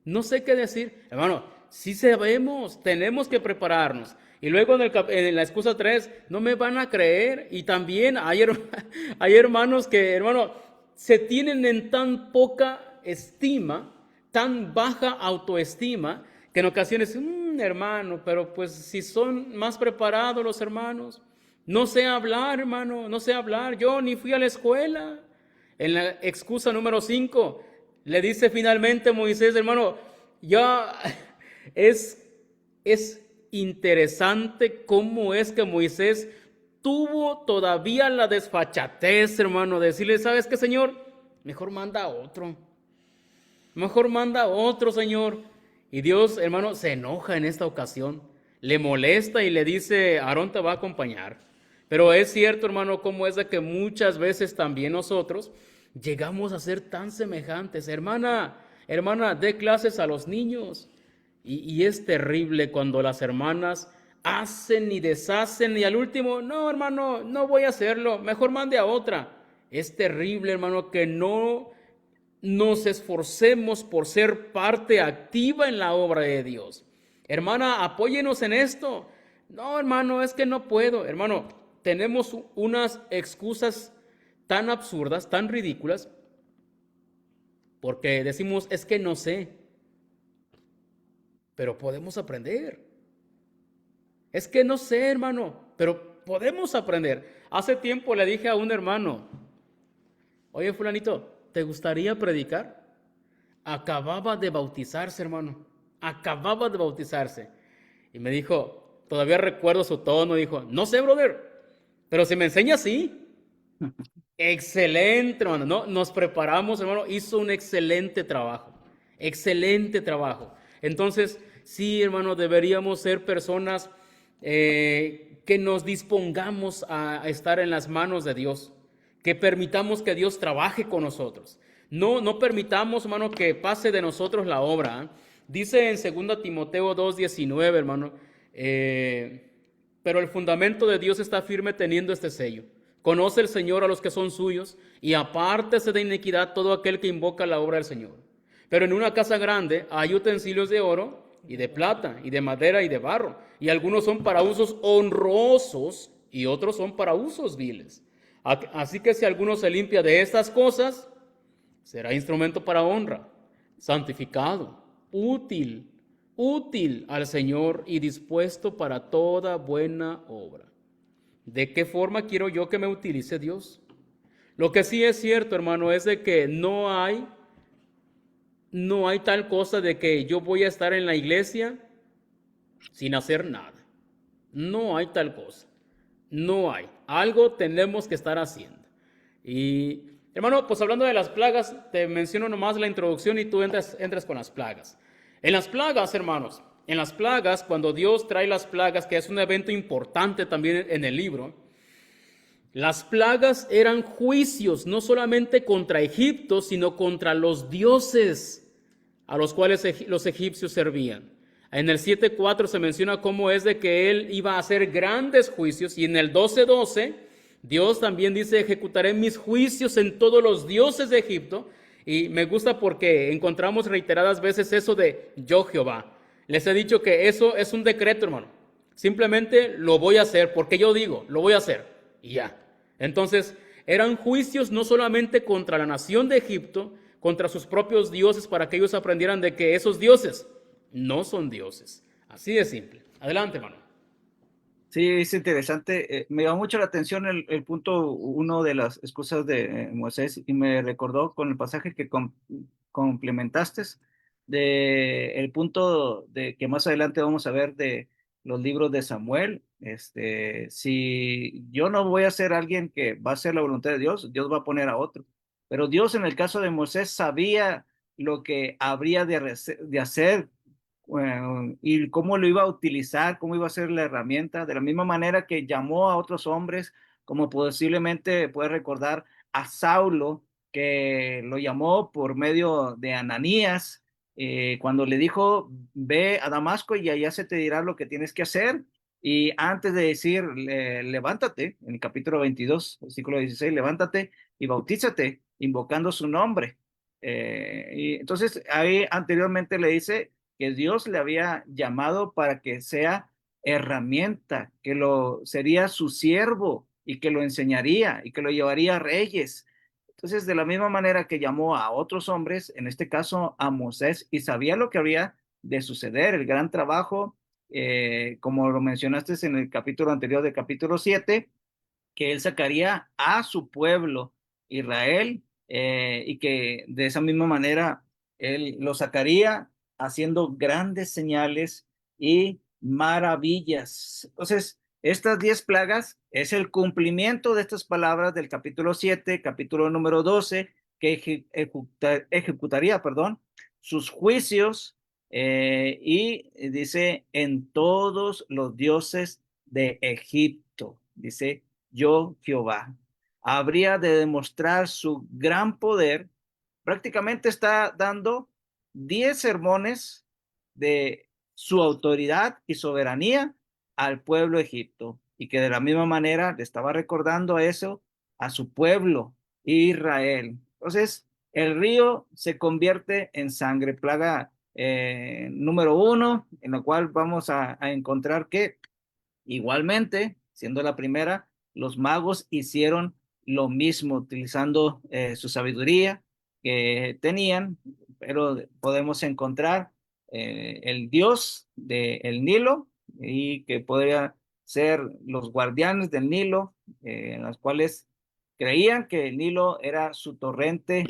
No sé qué decir. Hermano, sí sabemos, tenemos que prepararnos. Y luego en la excusa 3, no me van a creer. Y también hay hermanos que, hermano, se tienen en tan poca estima, tan baja autoestima, que en ocasiones, hermano, pero pues si son más preparados los hermanos, no sé hablar, hermano, no sé hablar, yo ni fui a la escuela. En la excusa número 5, le dice finalmente Moisés, hermano, ya es interesante cómo es que Moisés tuvo todavía la desfachatez, hermano, de decirle, ¿sabes qué, Señor? Mejor manda a otro. Mejor manda a otro, Señor. Y Dios, hermano, se enoja en esta ocasión. Le molesta y le dice, Aarón te va a acompañar. Pero es cierto, hermano, cómo es de que muchas veces también nosotros llegamos a ser tan semejantes. Hermana, dé clases a los niños. Y es terrible cuando las hermanas hacen y deshacen y al último, no, hermano, no voy a hacerlo, mejor mande a otra. Es terrible, hermano, que no nos esforcemos por ser parte activa en la obra de Dios. Hermana, apóyenos en esto. No, hermano, es que no puedo. Hermano, tenemos unas excusas tan absurdas, tan ridículas, porque decimos, es que no sé, pero podemos aprender. Es que no sé, hermano, pero podemos aprender. Hace tiempo le dije a un hermano, oye, fulanito, ¿te gustaría predicar? Acababa de bautizarse, hermano, acababa de bautizarse. Y me dijo, todavía recuerdo su tono, dijo, no sé, brother, pero si me enseña, sí. Excelente, hermano. No, nos preparamos, hermano. Hizo un excelente trabajo. Excelente trabajo. Entonces, sí, hermano, deberíamos ser personas que nos dispongamos a estar en las manos de Dios. Que permitamos que Dios trabaje con nosotros. No permitamos, hermano, que pase de nosotros la obra. Dice en 2 Timoteo 2:19, hermano, pero el fundamento de Dios está firme teniendo este sello. Conoce el Señor a los que son suyos y apártese de iniquidad todo aquel que invoca la obra del Señor. Pero en una casa grande hay utensilios de oro y de plata y de madera y de barro, y algunos son para usos honrosos y otros son para usos viles. Así que si alguno se limpia de estas cosas, será instrumento para honra, santificado, útil al Señor y dispuesto para toda buena obra. ¿De qué forma quiero yo que me utilice Dios? Lo que sí es cierto, hermano, es de que no hay tal cosa de que yo voy a estar en la iglesia sin hacer nada. No hay tal cosa. No hay. Algo tenemos que estar haciendo. Y, hermano, pues hablando de las plagas, te menciono nomás la introducción y tú entras con las plagas. En las plagas, hermanos, en las plagas, cuando Dios trae las plagas, que es un evento importante también en el libro, las plagas eran juicios no solamente contra Egipto, sino contra los dioses a los cuales los egipcios servían. En el 7:4 se menciona cómo es de que él iba a hacer grandes juicios, y en el 12:12 Dios también dice, ejecutaré mis juicios en todos los dioses de Egipto. Y me gusta porque encontramos reiteradas veces eso de yo Jehová. Les he dicho que eso es un decreto, hermano. Simplemente lo voy a hacer porque yo digo, lo voy a hacer y ya. Entonces, eran juicios no solamente contra la nación de Egipto, contra sus propios dioses, para que ellos aprendieran de que esos dioses no son dioses. Así de simple. Adelante, hermano. Sí, es interesante. Me llamó mucho la atención el punto 1 de las excusas de Moisés y me recordó con el pasaje que complementaste de el punto de que más adelante vamos a ver de los libros de Samuel. Si yo no voy a ser alguien que va a hacer la voluntad de Dios, Dios va a poner a otro. Pero Dios en el caso de Moisés sabía lo que habría de hacer y cómo lo iba a utilizar, cómo iba a ser la herramienta, de la misma manera que llamó a otros hombres, como posiblemente puede recordar a Saulo, que lo llamó por medio de Ananías, cuando le dijo, ve a Damasco y allá se te dirá lo que tienes que hacer. Y antes de decir, levántate, en el capítulo 22, versículo 16, levántate y bautízate, invocando su nombre. Y entonces ahí anteriormente le dice que Dios le había llamado para que sea herramienta, que lo sería su siervo y que lo enseñaría y que lo llevaría a reyes. Entonces, de la misma manera que llamó a otros hombres, en este caso a Moisés, y sabía lo que había de suceder, el gran trabajo, como lo mencionaste en el capítulo anterior, del capítulo 7, que él sacaría a su pueblo Israel, y que de esa misma manera él lo sacaría haciendo grandes señales y maravillas. Entonces, estas 10 plagas es el cumplimiento de estas palabras del capítulo 7, capítulo número 12, que ejecutaría, perdón, sus juicios, y dice en todos los dioses de Egipto, dice yo Jehová. Habría de demostrar su gran poder. Prácticamente está dando 10 sermones de su autoridad y soberanía al pueblo de Egipto, y que de la misma manera le estaba recordando eso a su pueblo Israel. Entonces, el río se convierte en sangre, plaga número 1, en la cual vamos a encontrar que igualmente, siendo la primera, los magos hicieron lo mismo, utilizando su sabiduría que tenían, pero podemos encontrar el dios del Nilo, y que podría ser los guardianes del Nilo, en los cuales creían que el Nilo era su torrente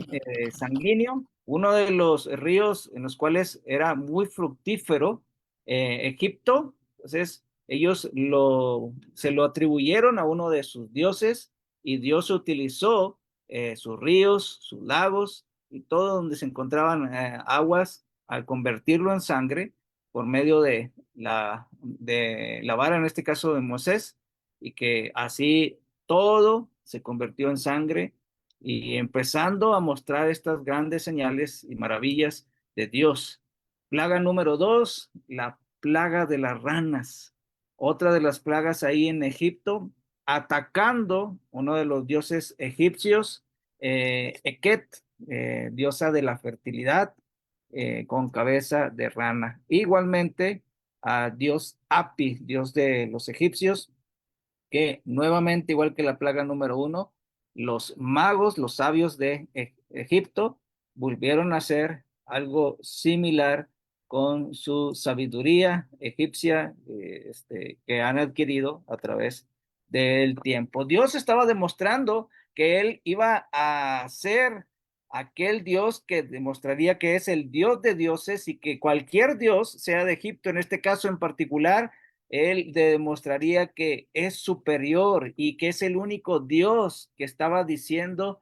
sanguíneo, uno de los ríos en los cuales era muy fructífero Egipto. Entonces, ellos se lo atribuyeron a uno de sus dioses, y Dios utilizó sus ríos, sus lagos y todo donde se encontraban aguas, al convertirlo en sangre por medio de la vara, en este caso de Moisés, y que así todo se convirtió en sangre, y empezando a mostrar estas grandes señales y maravillas de Dios. Plaga número 2, la plaga de las ranas. Otra de las plagas ahí en Egipto, atacando uno de los dioses egipcios, Eket, diosa de la fertilidad, con cabeza de rana. Igualmente a dios Api, dios de los egipcios, que nuevamente, igual que la plaga número 1, los magos, los sabios de Egipto, volvieron a hacer algo similar con su sabiduría egipcia, que han adquirido a través del tiempo. Dios estaba demostrando que él iba a ser aquel Dios que demostraría que es el Dios de dioses, y que cualquier Dios, sea de Egipto en este caso en particular, él demostraría que es superior y que es el único Dios que estaba diciendo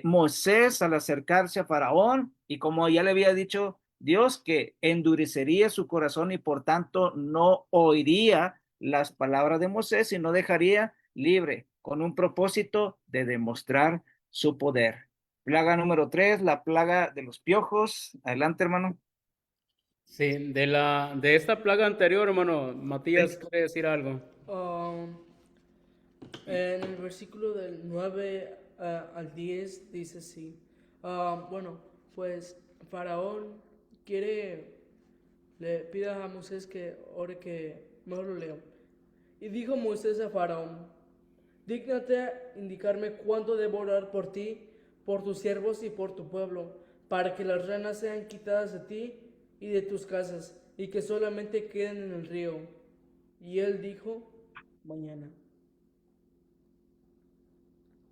Moisés al acercarse a Faraón, y como ya le había dicho Dios, que endurecería su corazón y por tanto no oiría las palabras de Moisés y no dejaría libre, con un propósito de demostrar su poder. Plaga número 3, la plaga de los piojos. Adelante, hermano. Sí, de esta plaga anterior, hermano, Matías Sí. quiere decir algo. Um, en el versículo del 9 al 10 dice así. Bueno, pues Faraón le pide a Moisés que ore, que mejor lo leo. Y dijo Moisés a Faraón: dígnate indicarme cuánto debo orar por ti, por tus siervos y por tu pueblo, para que las ranas sean quitadas de ti y de tus casas, y que solamente queden en el río. Y él dijo: mañana.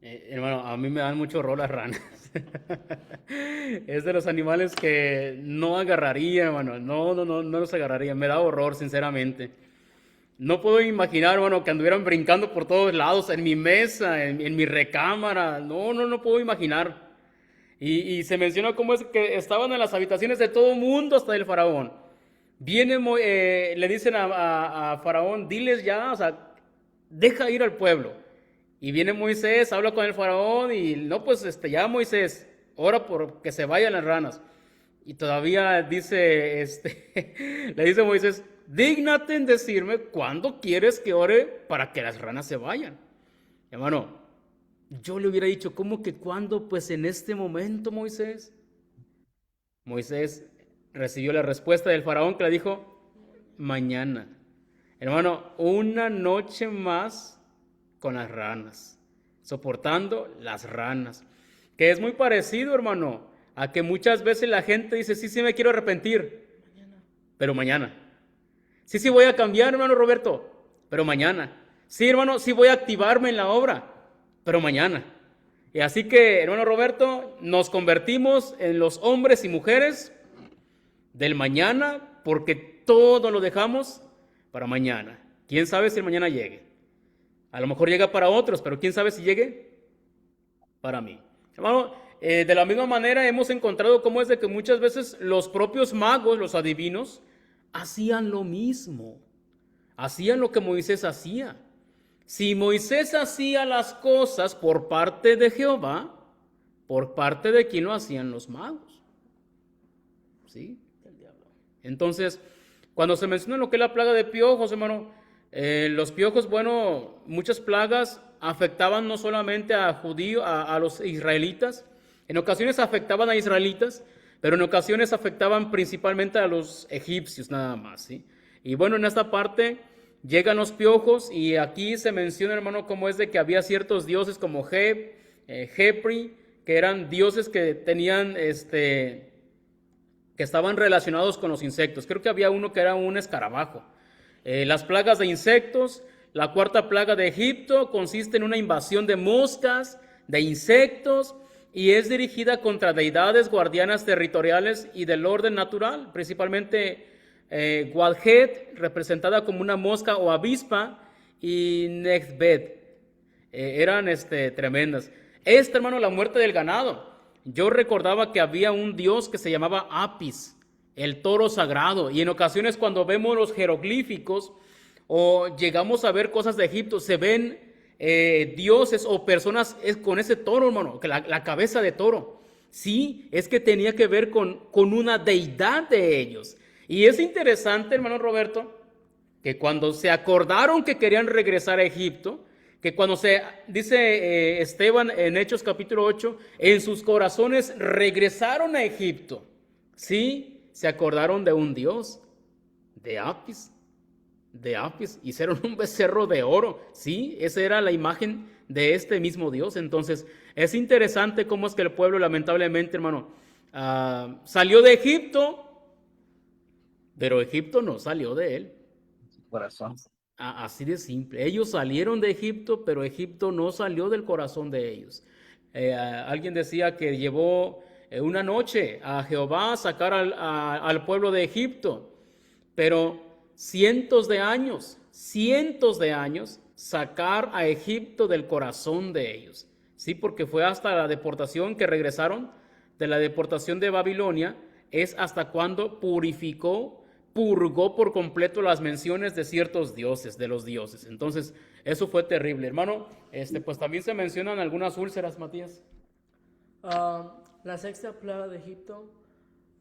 Hermano, a mí me dan mucho horror las ranas. Es de los animales que no agarraría, hermano. No los agarraría. Me da horror, sinceramente. No puedo imaginar, hermano, que anduvieran brincando por todos lados, en mi mesa, en mi recámara. No puedo imaginar. Y se menciona cómo es que estaban en las habitaciones de todo mundo, hasta el faraón. Le dicen a Faraón, diles ya, o sea, deja ir al pueblo. Y viene Moisés, habla con el Faraón y no, pues ya Moisés, ora por que se vayan las ranas. Y todavía dice, le dice Moisés, dígnate en decirme cuándo quieres que ore para que las ranas se vayan. Hermano, yo le hubiera dicho, ¿cómo que cuándo? Pues en este momento, Moisés. Moisés recibió la respuesta del faraón que le dijo, mañana. Hermano, una noche más con las ranas, soportando las ranas. Que es muy parecido, hermano, a que muchas veces la gente dice, sí, sí me quiero arrepentir, pero mañana. Sí, sí voy a cambiar, hermano Roberto, pero mañana. Sí, hermano, sí voy a activarme en la obra, pero mañana. Y así que, hermano Roberto, nos convertimos en los hombres y mujeres del mañana porque todo lo dejamos para mañana. ¿Quién sabe si el mañana llegue? A lo mejor llega para otros, pero ¿quién sabe si llegue para mí? Hermano, de la misma manera hemos encontrado cómo es de que muchas veces los propios magos, los adivinos, hacían lo mismo. Hacían lo que Moisés hacía. Si Moisés hacía las cosas por parte de Jehová, ¿por parte de quién lo hacían los magos? ¿Sí? Entonces, cuando se menciona lo que es la plaga de piojos, hermano, los piojos, bueno, muchas plagas afectaban no solamente a judíos, a los israelitas, en ocasiones afectaban a israelitas, pero en ocasiones afectaban principalmente a los egipcios nada más, ¿sí? Y bueno, en esta parte llegan los piojos y aquí se menciona, hermano, cómo es de que había ciertos dioses como Jepri, que eran dioses que tenían, que estaban relacionados con los insectos. Creo que había uno que era un escarabajo. Las plagas de insectos, la cuarta plaga de Egipto consiste en una invasión de moscas, de insectos, y es dirigida contra deidades guardianas territoriales y del orden natural, principalmente Wadjet, representada como una mosca o avispa, y Nekhbet, eran tremendas. Hermano, la muerte del ganado. Yo recordaba que había un dios que se llamaba Apis, el toro sagrado, y en ocasiones cuando vemos los jeroglíficos o llegamos a ver cosas de Egipto, se ven dioses o personas con ese toro, hermano, la cabeza de toro. Sí, es que tenía que ver con una deidad de ellos. Y es interesante, hermano Roberto, que cuando se acordaron que querían regresar a Egipto, que cuando se dice Esteban en Hechos capítulo 8, en sus corazones regresaron a Egipto. Sí, se acordaron de un dios, de Apis, hicieron un becerro de oro. Sí, esa era la imagen de este mismo dios. Entonces, es interesante cómo es que el pueblo, lamentablemente, hermano, salió de Egipto, pero Egipto no salió de él. Corazón. Así de simple. Ellos salieron de Egipto, pero Egipto no salió del corazón de ellos. Alguien decía que llevó una noche a Jehová a sacar al pueblo de Egipto, pero cientos de años sacar a Egipto del corazón de ellos. Sí, porque fue hasta la deportación que regresaron de la deportación de Babilonia, es hasta cuando purgó por completo las menciones de ciertos dioses, de los dioses. Entonces, eso fue terrible, hermano. Pues también se mencionan algunas úlceras, Matías. La sexta plaga de Egipto,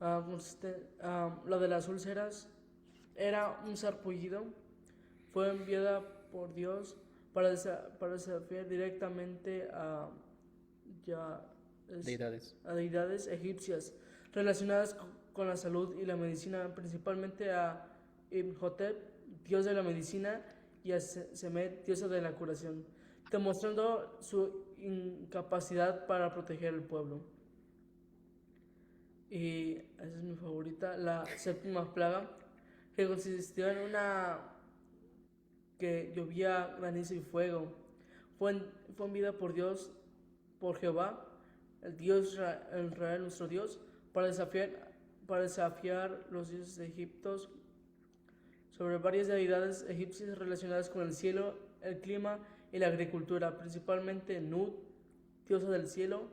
la de las úlceras, era un sarpullido. Fue enviada por Dios para desafiar directamente a deidades egipcias relacionadas con la salud y la medicina, principalmente a Imhotep, dios de la medicina, y a Semet, diosa de la curación, demostrando su incapacidad para proteger al pueblo. Y esa es mi favorita, la séptima plaga, que consistió en que llovía granizo y fuego. Fue enviada por Dios, por Jehová, el Dios Israel, nuestro Dios, para desafiar los dioses de Egipto sobre varias deidades egipcias relacionadas con el cielo, el clima y la agricultura, principalmente Nut, diosa del cielo,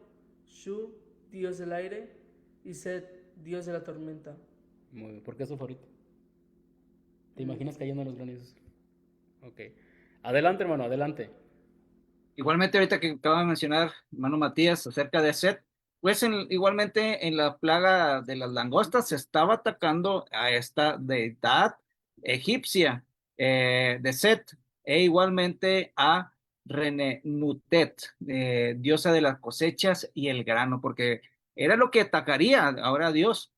Shu, dios del aire, y Set, dios de la tormenta. Muy bien, ¿por qué es su favorito? ¿Te imaginas cayendo los granizos? Ok. Adelante, hermano, adelante. Igualmente, ahorita que acaba de mencionar, hermano Matías, acerca de Set, pues igualmente en la plaga de las langostas se estaba atacando a esta deidad egipcia de Set, e igualmente a Renenutet, diosa de las cosechas y el grano, porque era lo que atacaría ahora a Dios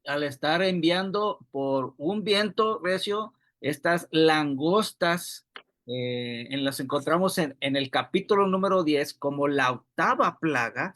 al estar enviando por un viento recio estas langostas. Las encontramos en el capítulo número 10 como la octava plaga,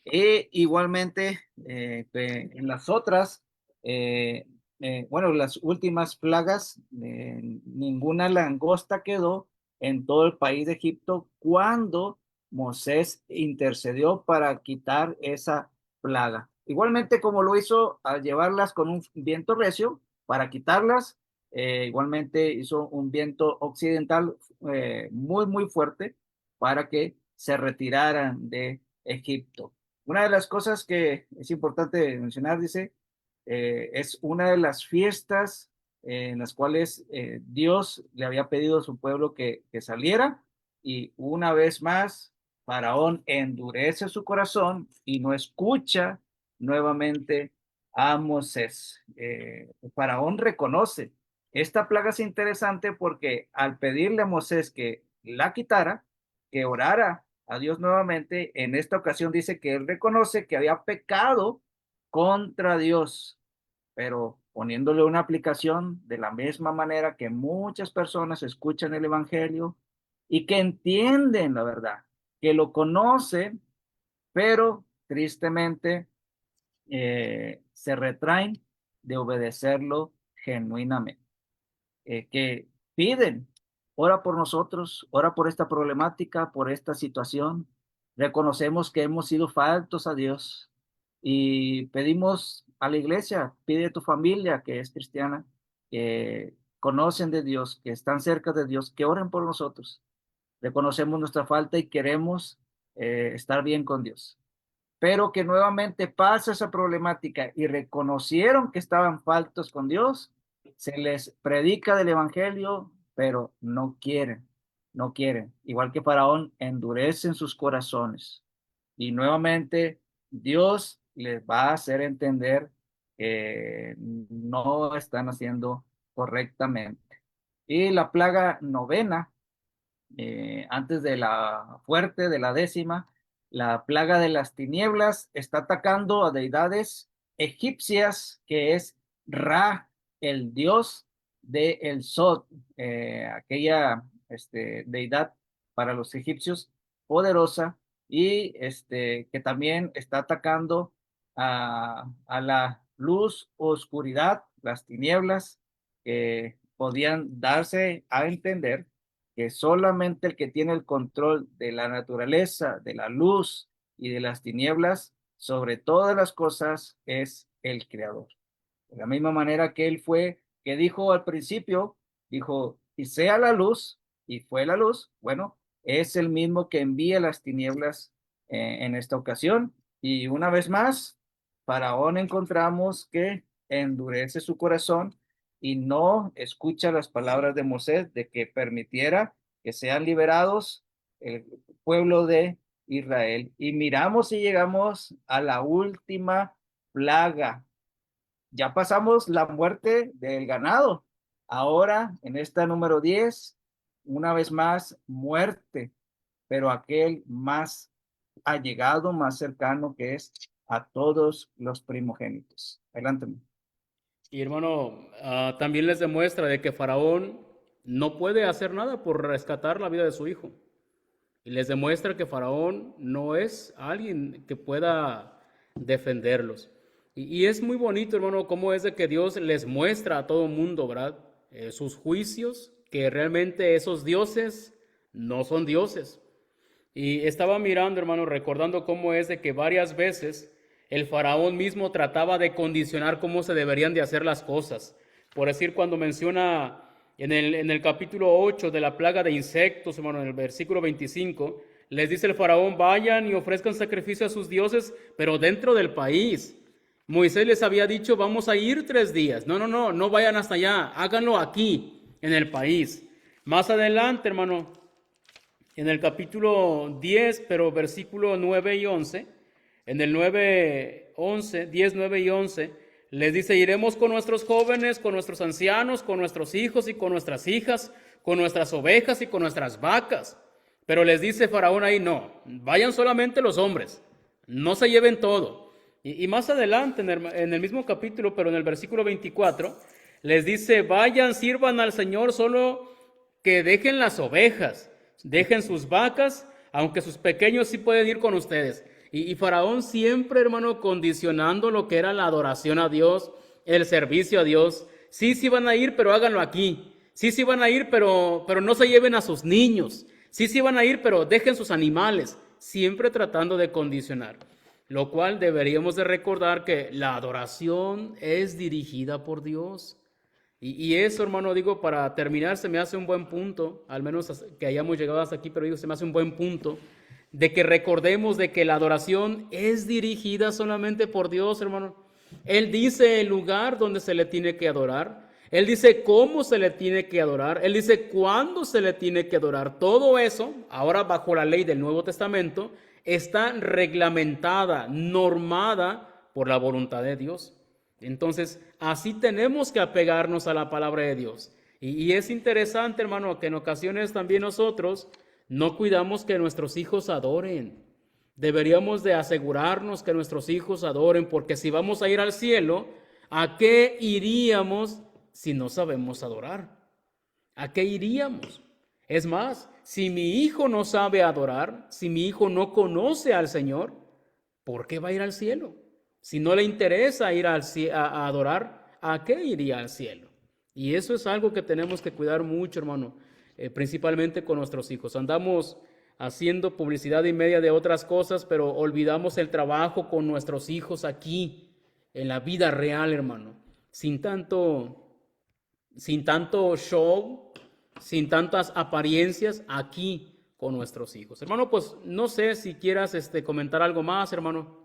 e igualmente en las otras, bueno, las últimas plagas, ninguna langosta quedó en todo el país de Egipto cuando Moisés intercedió para quitar esa plaga. Igualmente como lo hizo al llevarlas con un viento recio para quitarlas, igualmente hizo un viento occidental muy fuerte para que se retiraran de Egipto. Una de las cosas que es importante mencionar, dice, es una de las fiestas en las cuales Dios le había pedido a su pueblo que saliera, y una vez más Faraón endurece su corazón y no escucha nuevamente a Moisés. Faraón reconoce. Esta plaga es interesante porque al pedirle a Moisés que la quitara, que orara a Dios nuevamente, en esta ocasión dice que él reconoce que había pecado contra Dios, pero poniéndole una aplicación de la misma manera que muchas personas escuchan el Evangelio y que entienden la verdad, que lo conocen, pero tristemente se retraen de obedecerlo genuinamente, que piden, ora por nosotros, ora por esta problemática, por esta situación. Reconocemos que hemos sido faltos a Dios y pedimos a la iglesia, pide a tu familia que es cristiana, que conocen de Dios, que están cerca de Dios, que oren por nosotros. Reconocemos nuestra falta y queremos estar bien con Dios, pero que nuevamente pasa esa problemática y reconocieron que estaban faltos con Dios, se les predica del evangelio, pero no quieren. Igual que Faraón, endurecen sus corazones. Y nuevamente Dios les va a hacer entender que no están haciendo correctamente. Y la plaga novena, antes de la fuerte, de la décima, la plaga de las tinieblas está atacando a deidades egipcias, que es Ra, el dios del Sod, aquella deidad para los egipcios poderosa, y que también está atacando a la luz, oscuridad, las tinieblas, que podían darse a entender que solamente el que tiene el control de la naturaleza, de la luz y de las tinieblas, sobre todas las cosas, es el Creador. De la misma manera que Él fue, que dijo al principio, dijo, y sea la luz, y fue la luz, bueno, es el mismo que envía las tinieblas en esta ocasión. Y una vez más, Faraón encontramos que endurece su corazón y no escucha las palabras de Moisés de que permitiera que sean liberados el pueblo de Israel. Y miramos y llegamos a la última plaga. Ya pasamos la muerte del ganado. Ahora, en esta número 10, una vez más, muerte, pero aquel más allegado, más cercano, que es a todos los primogénitos. Adelante. Y hermano, también les demuestra de que Faraón no puede hacer nada por rescatar la vida de su hijo. Y les demuestra que Faraón no es alguien que pueda defenderlos. Y es muy bonito, hermano, cómo es de que Dios les muestra a todo mundo, ¿verdad? Sus juicios, que realmente esos dioses no son dioses. Y estaba mirando, hermano, recordando cómo es de que varias veces el faraón mismo trataba de condicionar cómo se deberían de hacer las cosas. Por decir, cuando menciona en el capítulo 8 de la plaga de insectos, hermano, en el versículo 25, les dice el faraón, vayan y ofrezcan sacrificio a sus dioses, pero dentro del país. Moisés les había dicho, vamos a ir 3 días. No, no, no, no vayan hasta allá, háganlo aquí, en el país. Más adelante, hermano, en el capítulo 10, pero versículo 9 y 11, en el 9, 11, 10, 9 y 11, les dice, iremos con nuestros jóvenes, con nuestros ancianos, con nuestros hijos y con nuestras hijas, con nuestras ovejas y con nuestras vacas. Pero les dice Faraón ahí, no, vayan solamente los hombres, no se lleven todo. Y más adelante, en el mismo capítulo, pero en el versículo 24, les dice, vayan, sirvan al Señor, solo que dejen las ovejas, dejen sus vacas, aunque sus pequeños sí pueden ir con ustedes. Y Faraón siempre, hermano, condicionando lo que era la adoración a Dios, el servicio a Dios. Sí, sí van a ir, pero háganlo aquí. Sí, sí van a ir, pero no se lleven a sus niños. Sí, sí van a ir, pero dejen sus animales. Siempre tratando de condicionar. Lo cual deberíamos de recordar que la adoración es dirigida por Dios. Y eso, hermano, digo, para terminar, se me hace un buen punto, al menos que hayamos llegado hasta aquí, pero digo, se me hace un buen punto, de que recordemos de que la adoración es dirigida solamente por Dios, hermano. Él dice el lugar donde se le tiene que adorar, Él dice cómo se le tiene que adorar, Él dice cuándo se le tiene que adorar. Todo eso, ahora bajo la ley del Nuevo Testamento, está reglamentada, normada por la voluntad de Dios. Entonces, así tenemos que apegarnos a la palabra de Dios. Y es interesante, hermano, que en ocasiones también nosotros no cuidamos que nuestros hijos adoren. Deberíamos de asegurarnos que nuestros hijos adoren, porque si vamos a ir al cielo, ¿a qué iríamos si no sabemos adorar? ¿A qué iríamos? Es más, si mi hijo no sabe adorar, si mi hijo no conoce al Señor, ¿por qué va a ir al cielo? Si no le interesa ir a adorar, ¿a qué iría al cielo? Y eso es algo que tenemos que cuidar mucho, hermano, principalmente con nuestros hijos. Andamos haciendo publicidad y media de otras cosas, pero olvidamos el trabajo con nuestros hijos aquí, en la vida real, hermano, sin tanto, sin tanto show, sin tantas apariencias aquí con nuestros hijos. Hermano, pues no sé si quieras comentar algo más, hermano.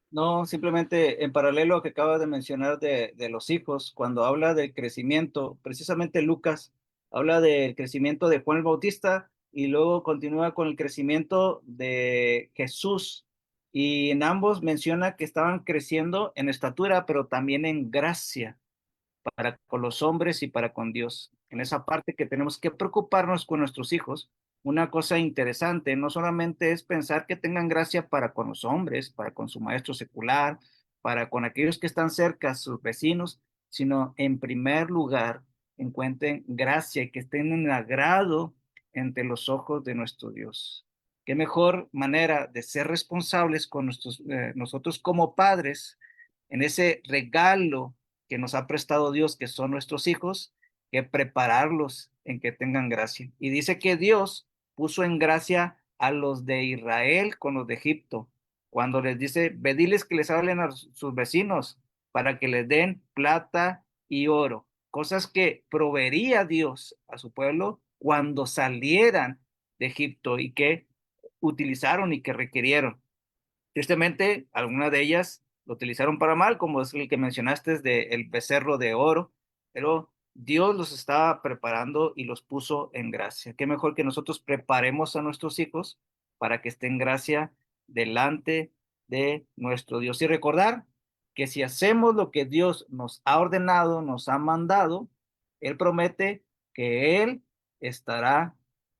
No, simplemente en paralelo a lo que acabas de mencionar de los hijos, cuando habla del crecimiento, precisamente Lucas habla del crecimiento de Juan el Bautista y luego continúa con el crecimiento de Jesús. Y en ambos menciona que estaban creciendo en estatura, pero también en gracia para con los hombres y para con Dios. En esa parte que tenemos que preocuparnos con nuestros hijos, una cosa interesante, no solamente es pensar que tengan gracia para con los hombres, para con su maestro secular, para con aquellos que están cerca, sus vecinos, sino en primer lugar encuentren gracia y que estén en agrado entre los ojos de nuestro Dios. Qué mejor manera de ser responsables con nosotros como padres en ese regalo que nos ha prestado Dios, que son nuestros hijos, que prepararlos en que tengan gracia. Y dice que Dios puso en gracia a los de Israel con los de Egipto, cuando les dice, diles que les hablen a sus vecinos para que les den plata y oro, cosas que proveería Dios a su pueblo cuando salieran de Egipto y que utilizaron y que requirieron. Tristemente, algunas de ellas lo utilizaron para mal, como es el que mencionaste del becerro de oro, pero Dios los estaba preparando y los puso en gracia. Qué mejor que nosotros preparemos a nuestros hijos para que estén en gracia delante de nuestro Dios. Y recordar que si hacemos lo que Dios nos ha ordenado, nos ha mandado, Él promete que Él estará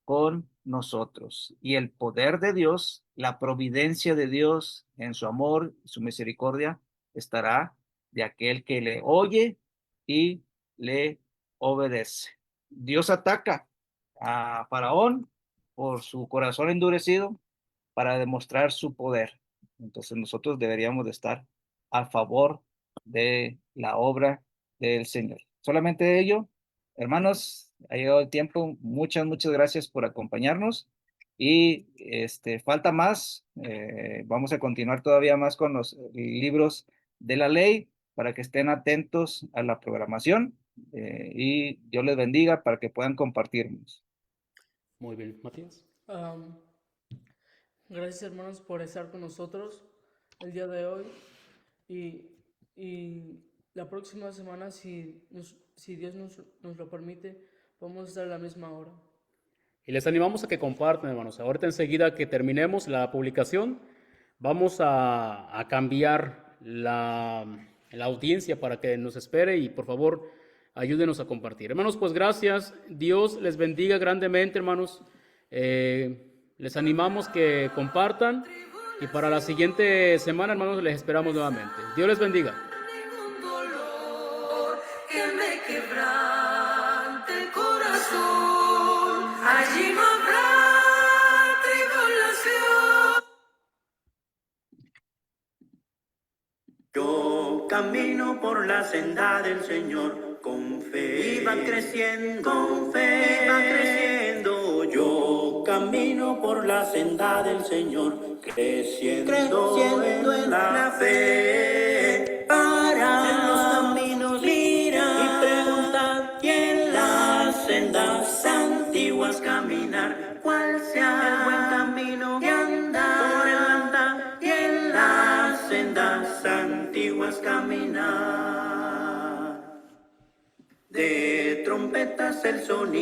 con nosotros. Y el poder de Dios, la providencia de Dios en su amor, su misericordia, estará de aquel que le oye y le obedece. Dios ataca a Faraón por su corazón endurecido para demostrar su poder. Entonces nosotros deberíamos de estar a favor de la obra del Señor. Solamente ello, hermanos, ha llegado el tiempo. Muchas gracias por acompañarnos. Y falta más. Vamos a continuar todavía más con los libros de la ley para que estén atentos a la programación. Y Dios les bendiga para que puedan compartirnos. Muy bien, Matías. Am, Gracias hermanos por estar con nosotros el día de hoy y Y la próxima semana, si Dios nos lo permite, vamos a estar a la misma hora. Y les animamos a que compartan, hermanos. Ahorita enseguida que terminemos la publicación, vamos a cambiar la audiencia para que nos espere y por favor ayúdenos a compartir. Hermanos, pues gracias. Dios les bendiga grandemente, hermanos. Les animamos que compartan y para la siguiente semana, hermanos, les esperamos nuevamente. Dios les bendiga. Ningún dolor que me quebrante el corazón. Allí no habrá tribulación. Yo camino por la senda del Señor con fe. Iba creciendo, con fe, iba creciendo. Yo camino por la senda del Señor, creciendo en la fe. Para en los caminos mirar y preguntar, y en las sendas antiguas caminar, cuál sea el buen camino de andar, por el andar, y en las sendas antiguas caminar. De trompetas el sonido.